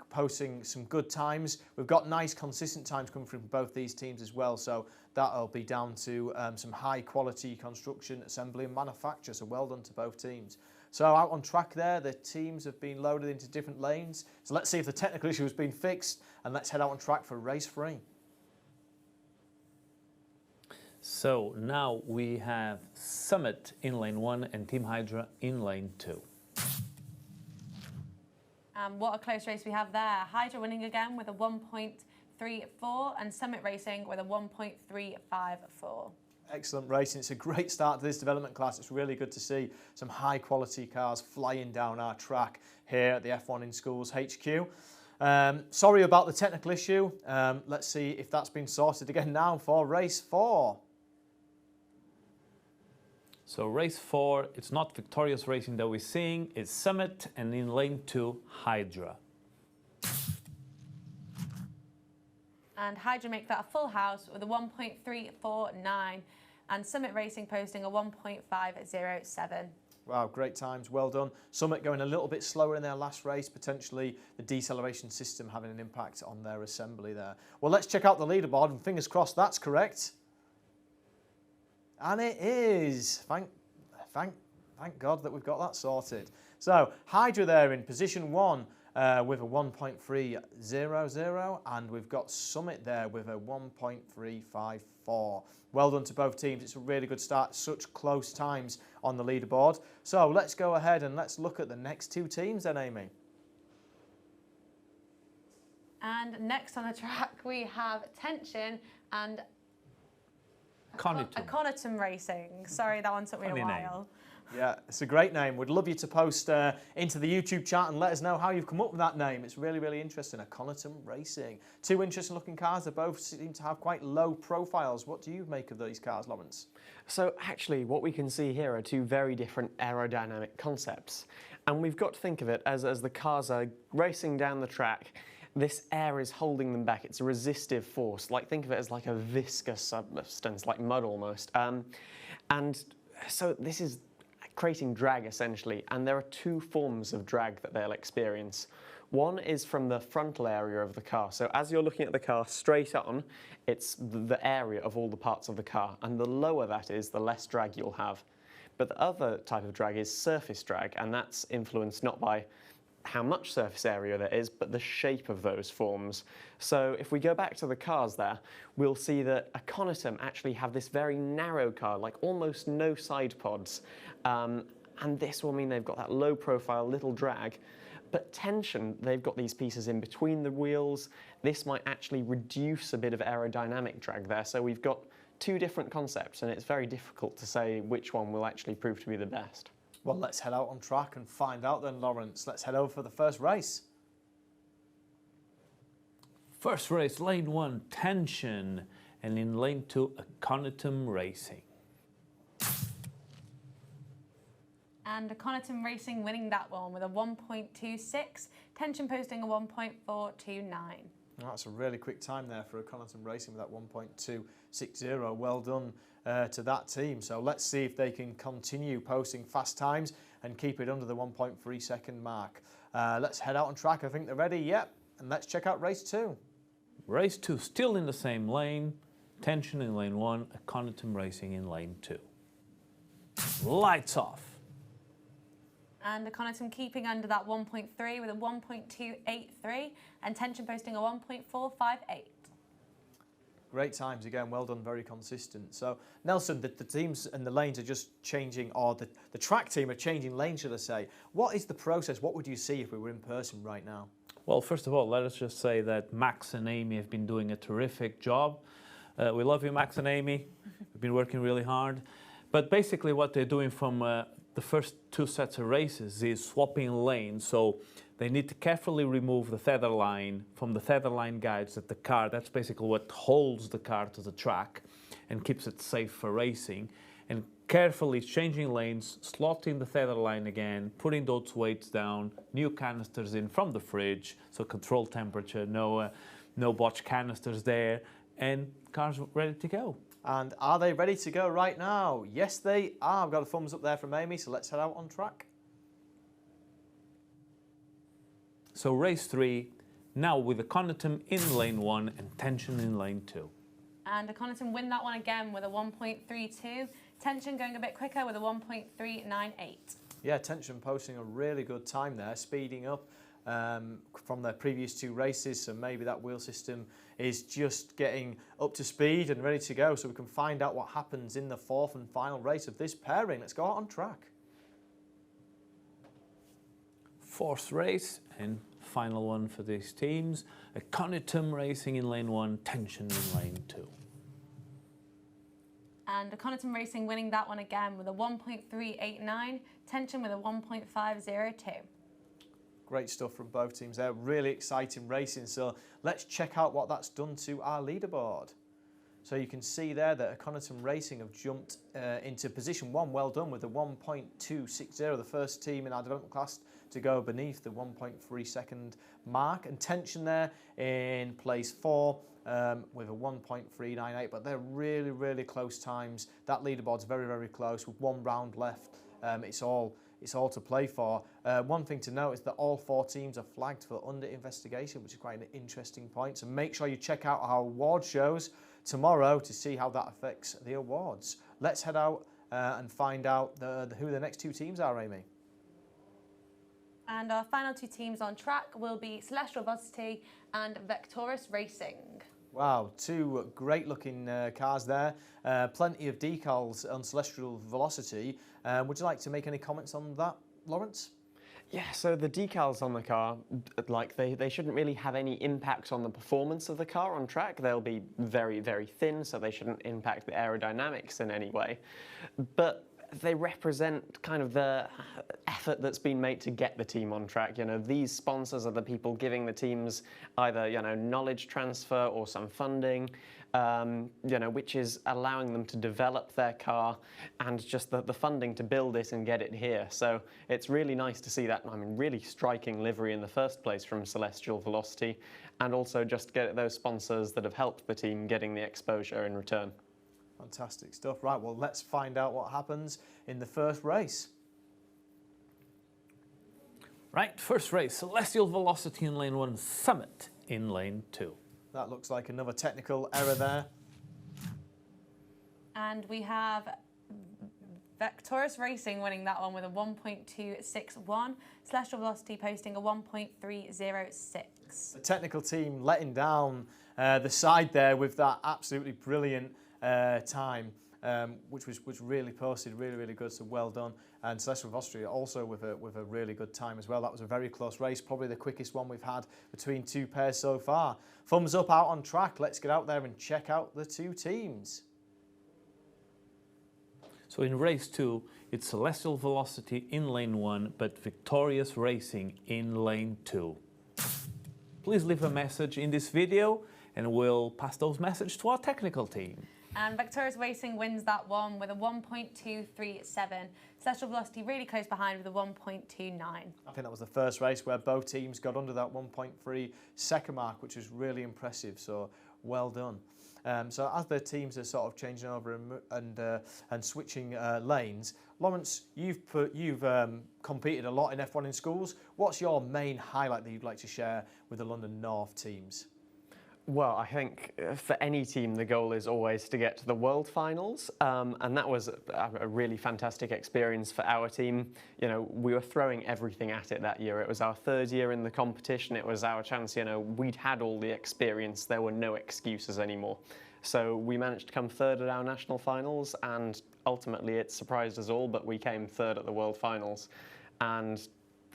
posting some good times. We've got nice, consistent times coming from both these teams as well, so that'll be down to some high-quality construction, assembly and manufacture, so well done to both teams. So out on track there, the teams have been loaded into different lanes, so let's see if the technical issue has been fixed, and let's head out on track for race 3. So now we have Summit in lane 1 and Team Hydra in lane 2. What a close race we have there. Hydra winning again with a 1.34 and Summit Racing with a 1.354. Excellent racing. It's a great start to this development class. It's really good to see some high quality cars flying down our track here at the F1 in Schools HQ. Sorry about the technical issue. Let's see if that's been sorted again now for race 4. So race 4, it's not Victorious Racing that we're seeing, it's Summit and in lane 2, Hydra. And Hydra make that a full house with a 1.349 and Summit Racing posting a 1.507. Wow, great times, well done. Summit going a little bit slower in their last race, potentially the deceleration system having an impact on their assembly there. Well, let's check out the leaderboard, and fingers crossed that's correct. And it is. Thank God that we've got that sorted. So, Hydra there in position 1 with a 1.300, and we've got Summit there with a 1.354. Well done to both teams. It's a really good start. Such close times on the leaderboard. So let's go ahead and let's look at the next two teams then, Amy. And next on the track we have Tension and Aconitum Racing. Sorry, that one took me a while. Yeah, it's a great name. We'd love you to post into the YouTube chat and let us know how you've come up with that name. It's really, really interesting. Aconitum Racing. Two interesting looking cars. They both seem to have quite low profiles. What do you make of these cars, Lawrence? So actually, what we can see here are two very different aerodynamic concepts. And we've got to think of it as the cars are racing down the track, this air is holding them back. It's a resistive force. Like, think of it as like a viscous substance, like mud almost. And so this is creating drag essentially, and there are two forms of drag that they'll experience. One is from the frontal area of the car. So as you're looking at the car straight on, it's the area of all the parts of the car, and the lower that is, the less drag you'll have. But the other type of drag is surface drag, and that's influenced not by how much surface area there is, but the shape of those forms. So if we go back to the cars there, we'll see that Aconitum actually have this very narrow car, like almost no side pods. And this will mean they've got that low profile, little drag. But Tension, they've got these pieces in between the wheels. This might actually reduce a bit of aerodynamic drag there. So we've got two different concepts, and it's very difficult to say which one will actually prove to be the best. Well, let's head out on track and find out then, Lawrence. Let's head over for the first race. First race, lane 1, Tension, and in lane 2, Aconitum Racing. And Aconitum Racing winning that one with a 1.26, Tension posting a 1.429. That's a really quick time there for Aconitum Racing with that 1.260. Well done to that team. So let's see if they can continue posting fast times and keep it under the 1.3 second mark. Let's head out on track. I think they're ready. Yep. And let's check out race 2. Race 2 still in the same lane. Tension in lane 1, Aconitum Racing in lane 2. Lights off. And Aconitum keeping under that 1.3 with a 1.283 and Tension posting a 1.458. Great times again, well done, very consistent. So Nelson, the teams and the lanes are just changing, or the track team are changing lanes, should I say. What is the process? What would you see if we were in person right now? Well, first of all, let us just say that Max and Amy have been doing a terrific job. We love you, Max and Amy. We've been working really hard. But basically what they're doing from the first two sets of races is swapping lanes. So they need to carefully remove the tether line from the tether line guides at the car. That's basically what holds the car to the track and keeps it safe for racing. And carefully changing lanes, slotting the tether line again, putting those weights down, new canisters in from the fridge, so control temperature, no botch canisters there, and cars ready to go. And are they ready to go right now? Yes, they are. I've got a thumbs up there from Amy, so let's head out on track. So race 3, now with Aconitum in lane 1 and Tension in lane 2. And Aconitum win that one again with a 1.32. Tension going a bit quicker with a 1.398. Yeah, Tension posting a really good time there, speeding up from their previous two races, so maybe that wheel system is just getting up to speed and ready to go, so we can find out what happens in the fourth and final race of this pairing. Let's go out on track. Fourth race and final one for these teams. Aconitum Racing in lane 1, Tension in lane 2. And Aconitum Racing winning that one again with a 1.389, Tension with a 1.502. Great stuff from both teams there. Really exciting racing. So let's check out what that's done to our leaderboard. So you can see there that Aconitum Racing have jumped into position 1. Well done with a 1.260. The first team in our development class to go beneath the 1.3 second mark. And Tension there in place 4 with a 1.398. But they're really, really close times. That leaderboard's very, very close with one round left. It's all to play for. One thing to note is that all 4 teams are flagged for under investigation, which is quite an interesting point. So make sure you check out our award shows tomorrow to see how that affects the awards. Let's head out and find out who the next 2 teams are, Amy. And our final 2 teams on track will be Celestial Velocity and Vectoris Racing. Wow, 2 great looking cars there. Plenty of decals on Celestial Velocity. Would you like to make any comments on that, Lawrence? Yeah, so the decals on the car, like they shouldn't really have any impact on the performance of the car on track. They'll be very, very thin, so they shouldn't impact the aerodynamics in any way. But they represent kind of the effort that's been made to get the team on track. You know, these sponsors are the people giving the teams either, you know, knowledge transfer or some funding, you know, which is allowing them to develop their car and just the funding to build it and get it here. So it's really nice to see that, I mean, really striking livery in the first place from Celestial Velocity, and also just get those sponsors that have helped the team getting the exposure in return. Fantastic stuff. Right, well, let's find out what happens in the first race. Right, first race, Celestial Velocity in lane 1, Summit in lane 2. That looks like another technical error there. And we have Vectoris Racing winning that one with a 1.261, Celestial Velocity posting a 1.306. The technical team letting down the side there with that absolutely brilliant time, which was really posted, really good, so well done. And Celestial Velocity also with a really good time as well. That was a very close race, probably the quickest one we've had between 2 pairs so far. Thumbs up out on track. Let's get out there and check out the 2 teams. So in race 2, it's Celestial Velocity in lane 1, but Victorious Racing in lane 2. Please leave a message in this video and we'll pass those messages to our technical team. And Vectoris Racing wins that one with a 1.237. Celestial Velocity really close behind with a 1.29. I think that was the first race where both teams got under that 1.3 second mark, which was really impressive, so well done. So as the teams are sort of changing over and switching lanes, Lawrence, you've competed a lot in F1 in schools. What's your main highlight that you'd like to share with the London North teams? Well, I think for any team, the goal is always to get to the World Finals, and that was a really fantastic experience for our team. You know, we were throwing everything at it that year. It was our 3rd year in the competition. It was our chance, you know, we'd had all the experience. There were no excuses anymore. So we managed to come 3rd at our national finals, and ultimately it surprised us all, but we came 3rd at the World Finals. And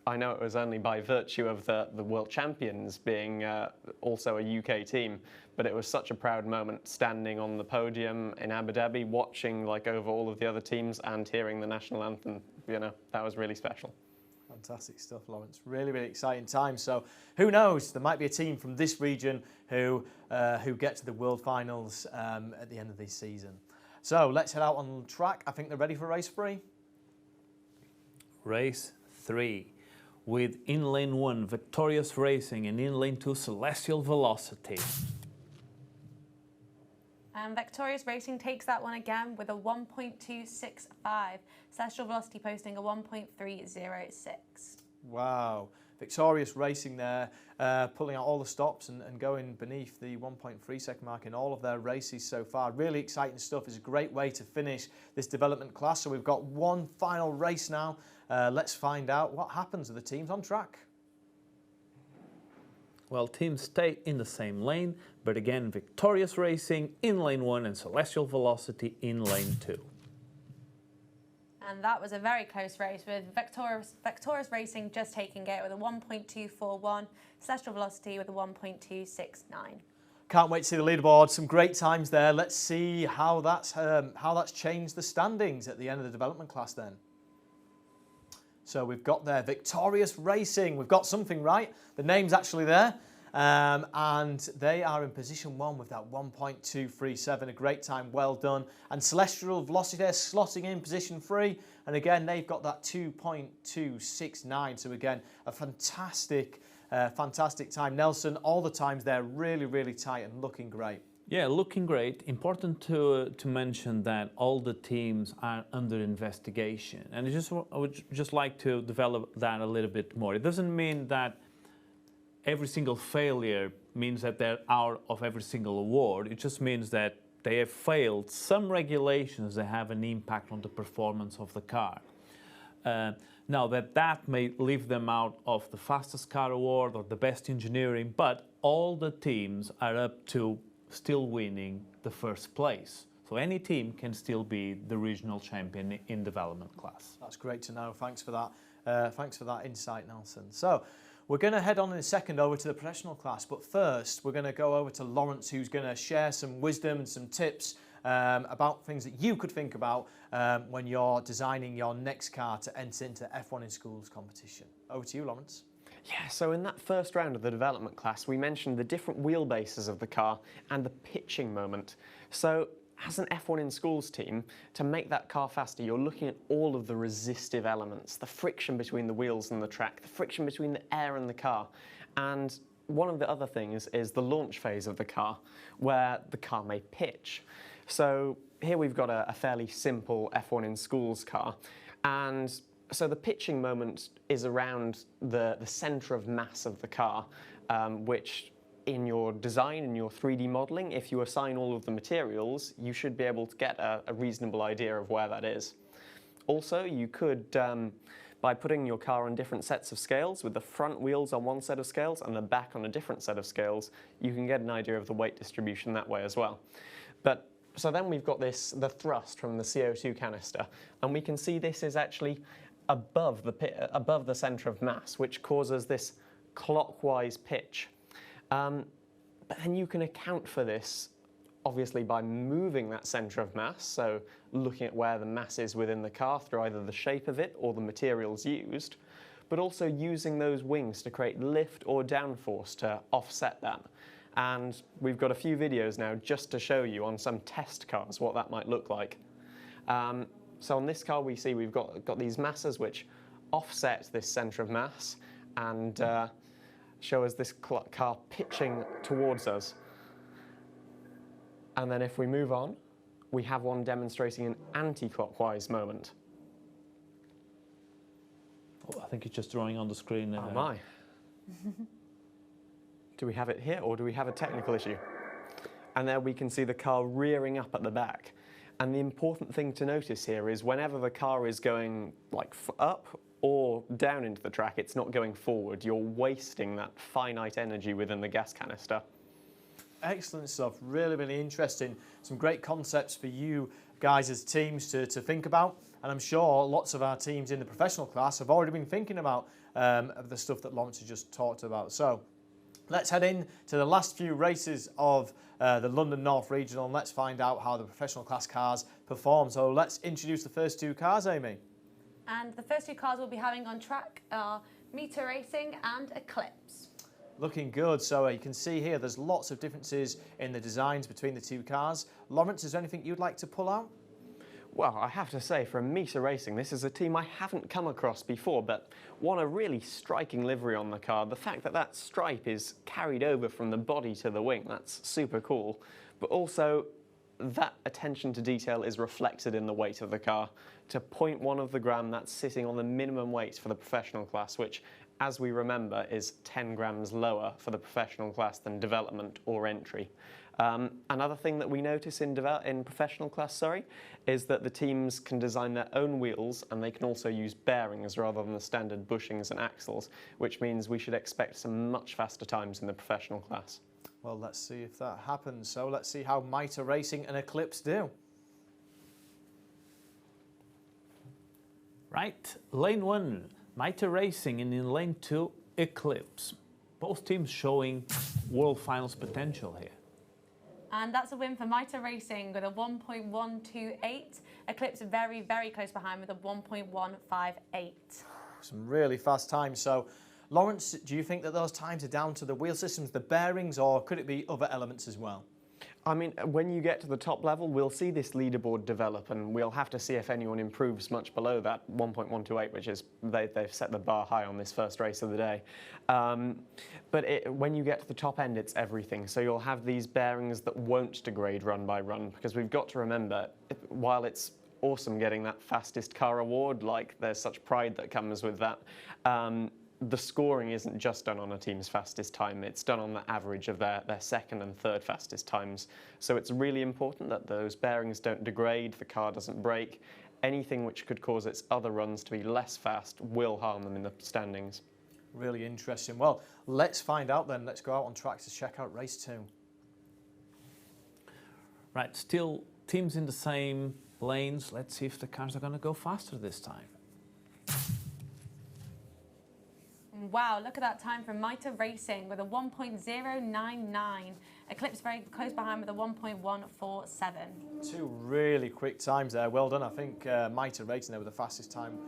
I know it was only by virtue of the world champions being also a UK team, but it was such a proud moment standing on the podium in Abu Dhabi, watching like over all of the other teams and hearing the national anthem. You know, that was really special. Fantastic stuff, Lawrence. Really exciting time. So who knows? There might be a team from this region who get to the World Finals at the end of this season. So let's head out on track. I think they're ready for race 3. Race 3. With in lane 1 Victorious Racing and in lane 2 Celestial Velocity. And Victorious Racing takes that one again with a 1.265. Celestial Velocity posting a 1.306. Wow. Victorious Racing there, pulling out all the stops and going beneath the 1.3 second mark in all of their races so far. Really exciting stuff. It's a great way to finish this development class. So we've got one final race now. Let's find out what happens with the teams on track. Well, teams stay in the same lane, but again, Victorious Racing in lane 1 and Celestial Velocity in lane 2. And that was a very close race with Victorious Racing just taking it with a 1.241, Celestial Velocity with a 1.269. Can't wait to see the leaderboard. Some great times there. Let's see how that's changed the standings at the end of the development class then. So we've got there Victorious Racing. We've got something right. The name's actually there. And they are in position 1 with that 1.237. A great time, well done. And Celestial Velocity there slotting in position 3. And again, they've got that 2.269. So again, a fantastic time. Nelson, all the times there really tight and looking great. Yeah, looking great. Important to mention that all the teams are under investigation, and I would just like to develop that a little bit more. It doesn't mean that every single failure means that they're out of every single award. It just means that they have failed some regulations that have an impact on the performance of the car. Now that may leave them out of the fastest car award or the best engineering, but all the teams are up to still winning the first place. So any team can still be the regional champion in development class. That's great to know. Thanks for that. Thanks for that insight, Nelson. So we're going to head on in a second over to the professional class, but first we're going to go over to Lawrence, who's going to share some wisdom and some tips about things that you could think about when you're designing your next car to enter into F1 in Schools competition. Over to you, Lawrence. Yeah, so in that first round of the development class, we mentioned the different wheelbases of the car and the pitching moment. So as an F1 in Schools team, to make that car faster, you're looking at all of the resistive elements, the friction between the wheels and the track, the friction between the air and the car. And one of the other things is the launch phase of the car, where the car may pitch. So here we've got a fairly simple F1 in Schools car, and so the pitching moment is around the centre of mass of the car, which in your design, in your 3D modelling, if you assign all of the materials, you should be able to get a reasonable idea of where that is. Also, you could, by putting your car on different sets of scales, with the front wheels on one set of scales and the back on a different set of scales, you can get an idea of the weight distribution that way as well. So then we've got the thrust from the CO2 canister, and we can see this is actually above the centre of mass, which causes this clockwise pitch. But then you can account for this, obviously, by moving that centre of mass, so looking at where the mass is within the car through either the shape of it or the materials used, but also using those wings to create lift or downforce to offset that. And we've got a few videos now just to show you on some test cars what that might look like. So on this car we see we've got these masses which offset this centre of mass and show us this car pitching towards us. And then if we move on, we have one demonstrating an anti-clockwise moment. Oh, I think it's just drawing on the screen. Oh my. Do we have it here or do we have a technical issue? And there we can see the car rearing up at the back. And the important thing to notice here is whenever the car is going like up or down into the track, it's not going forward. You're wasting that finite energy within the gas canister. Excellent stuff, really, really interesting. Some great concepts for you guys as teams to think about. And I'm sure lots of our teams in the professional class have already been thinking about the stuff that Lawrence has just talked about. So let's head in to the last few races of the London North Regional and let's find out how the professional class cars perform. So let's introduce the first two cars, Amy. And the first two cars we'll be having on track are Meter Racing and Eclipse. Looking good. So you can see here there's lots of differences in the designs between the two cars. Lawrence, is there anything you'd like to pull out? Well, I have to say, from Meter Racing, this is a team I haven't come across before, but one a really striking livery on the car. The fact that that stripe is carried over from the body to the wing, that's super cool. But also, that attention to detail is reflected in the weight of the car. To 0.1 of the gram, that's sitting on the minimum weight for the professional class, which, as we remember, is 10 grams lower for the professional class than development or entry. Another thing that we notice in professional class, is that the teams can design their own wheels and they can also use bearings rather than the standard bushings and axles, which means we should expect some much faster times in the professional class. Well, let's see if that happens. So let's see how Meter Racing and Eclipse do. Right, lane 1, Meter Racing, and in lane 2, Eclipse. Both teams showing World Finals potential here. And that's a win for Meter Racing with a 1.128. Eclipse very, very close behind with a 1.158. Some really fast times. So, Lawrence, do you think that those times are down to the wheel systems, the bearings, or could it be other elements as well? I mean, when you get to the top level, we'll see this leaderboard develop, and we'll have to see if anyone improves much below that 1.128, which is they've set the bar high on this first race of the day. But when you get to the top end, it's everything. So you'll have these bearings that won't degrade run by run, because we've got to remember, while it's awesome getting that fastest car award, like there's such pride that comes with that, the scoring isn't just done on a team's fastest time, it's done on the average of their second and third fastest times. So it's really important that those bearings don't degrade, the car doesn't break. Anything which could cause its other runs to be less fast will harm them in the standings. Really interesting. Well, let's find out then. Let's go out on track to check out race 2. Right, still teams in the same lanes. Let's see if the cars are going to go faster this time. Wow, look at that time from Mitre Racing with a 1.099. Eclipse very close behind with a 1.147. 2 really quick times there. Well done. I think Mitre Racing there with the fastest time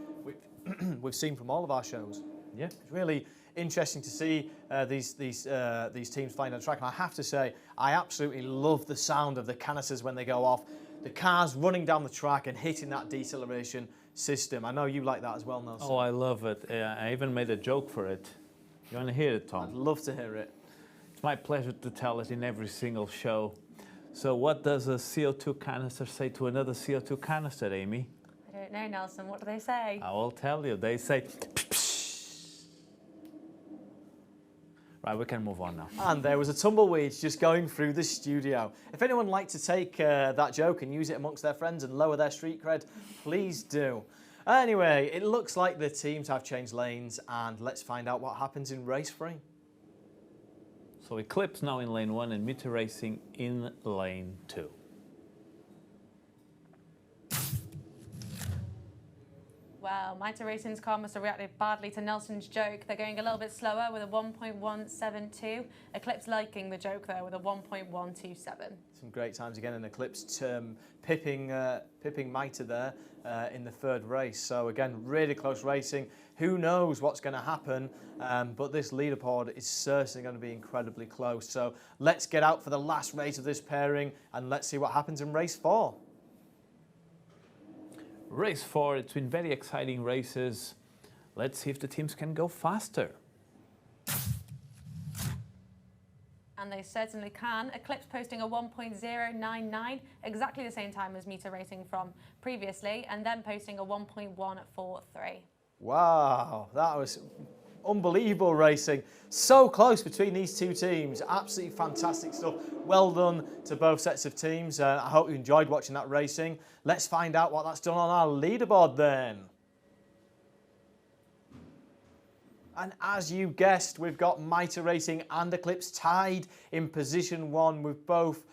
we've seen from all of our shows. Yeah, it's really interesting to see these teams flying on track. And I have to say, I absolutely love the sound of the canisters when they go off. The cars running down the track and hitting that deceleration system. I know you like that as well, Nelson. Oh, I love it. I even made a joke for it. You want to hear it, Tom? I'd love to hear it. It's my pleasure to tell it in every single show. So what does a CO2 canister say to another CO2 canister, Amy? I don't know, Nelson. What do they say? I will tell you. They say... Right, we can move on now. And there was a tumbleweed just going through the studio. If anyone would like to take that joke and use it amongst their friends and lower their street cred, please do. Anyway, it looks like the teams have changed lanes, and let's find out what happens in race 3. So Eclipse now in lane 1 and Mitre Racing in lane 2. Well, Mitre Racing's car must have reacted badly to Nelson's joke. They're going a little bit slower with a 1.172. Eclipse liking the joke though with a 1.127. Some great times again in Eclipse, pipping Mitre there in the 3rd race. So again, really close racing. Who knows what's going to happen, but this leaderboard is certainly going to be incredibly close. So let's get out for the last race of this pairing and let's see what happens in race 4. Race 4, it's been very exciting races. Let's see if the teams can go faster. And they certainly can. Eclipse posting a 1.099, exactly the same time as Mitre Racing from previously, and then posting a 1.143. Wow, that was unbelievable racing. So close between these 2 teams. Absolutely fantastic stuff. Well done to both sets of teams. I hope you enjoyed watching that racing. Let's find out what that's done on our leaderboard then. And as you guessed, we've got Mitre Racing and Eclipse tied in position 1 with both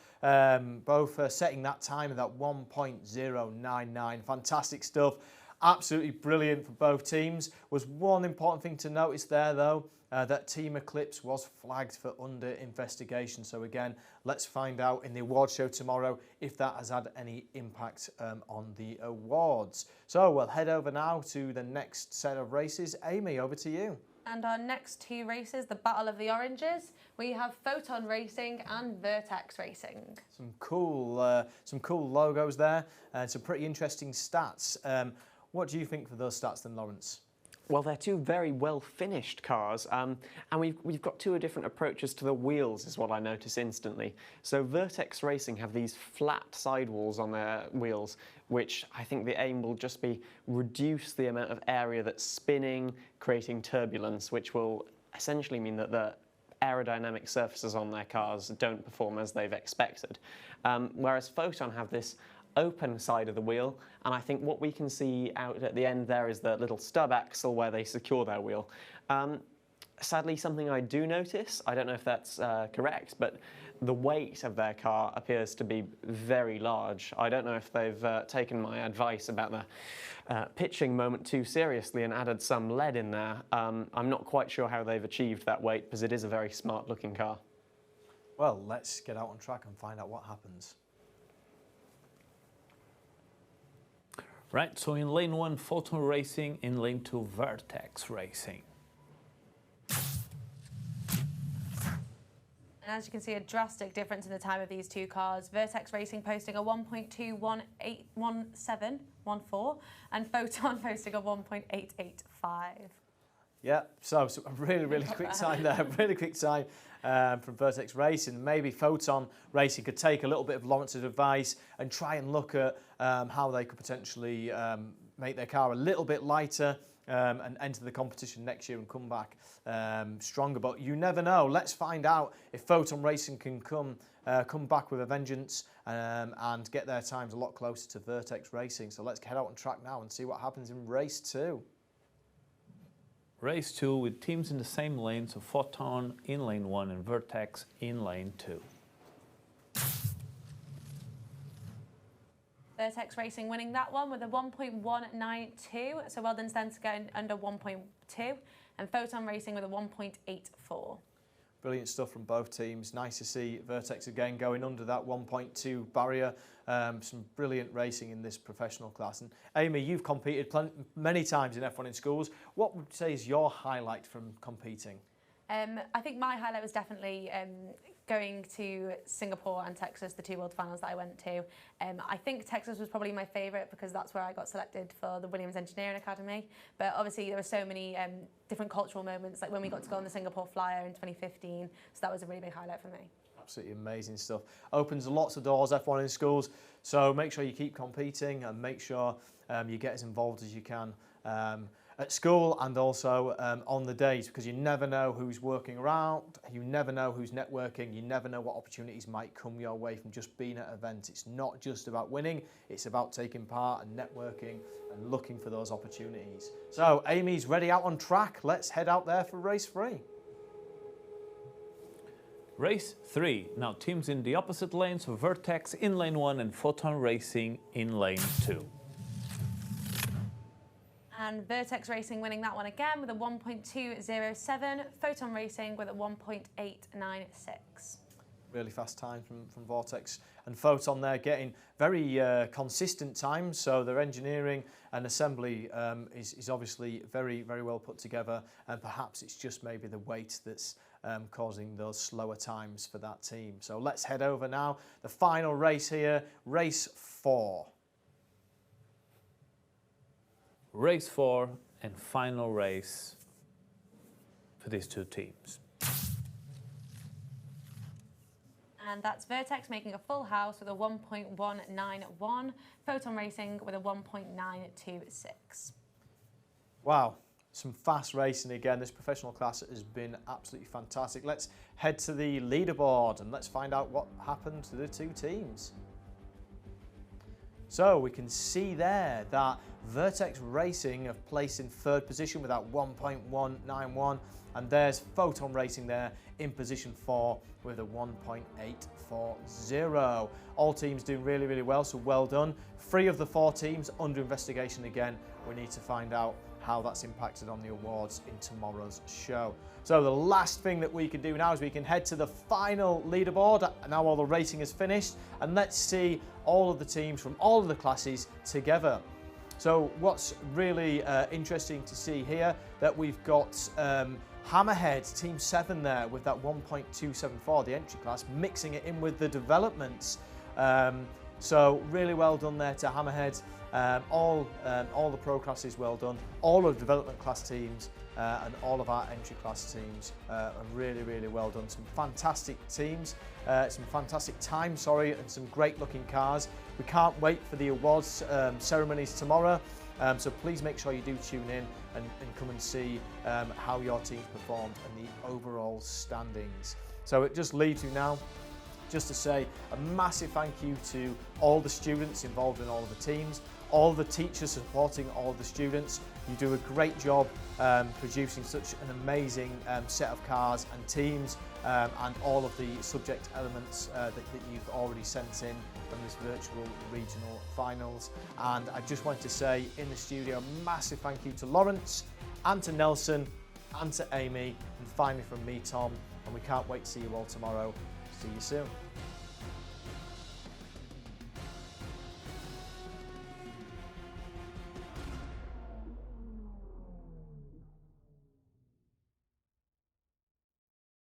setting that time of that 1.099. Fantastic stuff. Absolutely brilliant for both teams. Was one important thing to notice there though, that Team Eclipse was flagged for under investigation. So again, let's find out in the award show tomorrow if that has had any impact on the awards. So we'll head over now to the next set of races. Amy, over to you. And our next 2 races, the Battle of the Oranges, we have Photon Racing and Vertex Racing. Some cool logos there and some pretty interesting stats. What do you think for those stats then, Lawrence? Well, they're 2 very well-finished cars, and we've got 2 different approaches to the wheels, is what I notice instantly. So Vertex Racing have these flat sidewalls on their wheels, which I think the aim will just be reduce the amount of area that's spinning, creating turbulence, which will essentially mean that the aerodynamic surfaces on their cars don't perform as they've expected. Whereas Photon have this open side of the wheel, and I think what we can see out at the end there is the little stub axle where they secure their wheel. Sadly, something I do notice, I don't know if that's correct, but the weight of their car appears to be very large. I don't know if they've taken my advice about the pitching moment too seriously and added some lead in there. I'm not quite sure how they've achieved that weight, because it is a very smart looking car. Well, let's get out on track and find out what happens. Right, so in lane 1, Photon Racing, in lane 2, Vertex Racing. And as you can see, a drastic difference in the time of these two cars. Vertex Racing posting a 1.21714 and Photon posting a 1.885. Yeah, so a really quick time there, really quick time from Vertex Racing. Maybe Photon Racing could take a little bit of Lawrence's advice and try and look at how they could potentially make their car a little bit lighter and enter the competition next year and come back stronger. But you never know. Let's find out if Photon Racing can come back with a vengeance and get their times a lot closer to Vertex Racing. So let's head out on track now and see what happens in race 2. Race 2 with teams in the same lane, so Photon in lane 1 and Vertex in lane 2. Vertex Racing winning that one with a 1.192, so well done Stentor going under 1.2, and Photon Racing with a 1.84. Brilliant stuff from both teams. Nice to see Vertex again going under that 1.2 barrier. Some brilliant racing in this professional class. And Amy, you've competed many times in F1 in schools. What would you say is your highlight from competing? I think my highlight was definitely going to Singapore and Texas, the two World Finals that I went to. I think Texas was probably my favourite because that's where I got selected for the Williams Engineering Academy. But obviously there were so many different cultural moments, like when we got to go on the Singapore Flyer in 2015. So that was a really big highlight for me. Absolutely amazing stuff. Opens lots of doors, F1 in schools. So make sure you keep competing and make sure you get as involved as you can at school and also on the days, because you never know who's working around, you never know who's networking, you never know what opportunities might come your way from just being at events. It's not just about winning, it's about taking part and networking and looking for those opportunities. So Amy's ready out on track. Let's head out there for race 3. Race 3. Now teams in the opposite lanes, so Vertex in lane 1 and Photon Racing in lane 2. And Vertex Racing winning that one again with a 1.207, Photon Racing with a 1.896. Really fast time from Vortex and Photon there, getting very consistent times. So their engineering and assembly is obviously very well put together, and perhaps it's just maybe the weight that's causing those slower times for that team. So let's head over now. The final race here, race 4. Race 4 and final race for these two teams. And that's Vertex making a full house with a 1.191, Photon Racing with a 1.926. Wow, some fast racing again. This professional class has been absolutely fantastic. Let's head to the leaderboard and let's find out what happened to the two teams. So we can see there that Vertex Racing have placed in 3rd position with that 1.191, and there's Photon Racing there in position 4 with a 1.840. All teams doing really well, so well done. 3 of the 4 teams under investigation again. We need to find out how that's impacted on the awards in tomorrow's show. So the last thing that we can do now is we can head to the final leaderboard. Now all the racing is finished, and let's see all of the teams from all of the classes together. So what's really interesting to see here, that we've got Hammerhead, Team 7 there with that 1.274, the entry class, mixing it in with the developments. So really well done there to Hammerhead. All the pro classes well done. All of the development class teams and all of our entry class teams are really well done. Some fantastic teams, some fantastic times, and some great looking cars. We can't wait for the awards ceremonies tomorrow. So please make sure you do tune in and come and see how your teams performed and the overall standings. So it just leaves you now just to say a massive thank you to all the students involved in all of the teams, all the teachers supporting all of the students. You do a great job producing such an amazing set of cars and teams, and all of the subject elements that you've already sent in from this virtual regional finals. And I just wanted to say in the studio, a massive thank you to Lawrence and to Nelson and to Amy, and finally from me, Tom, and we can't wait to see you all tomorrow. See you soon.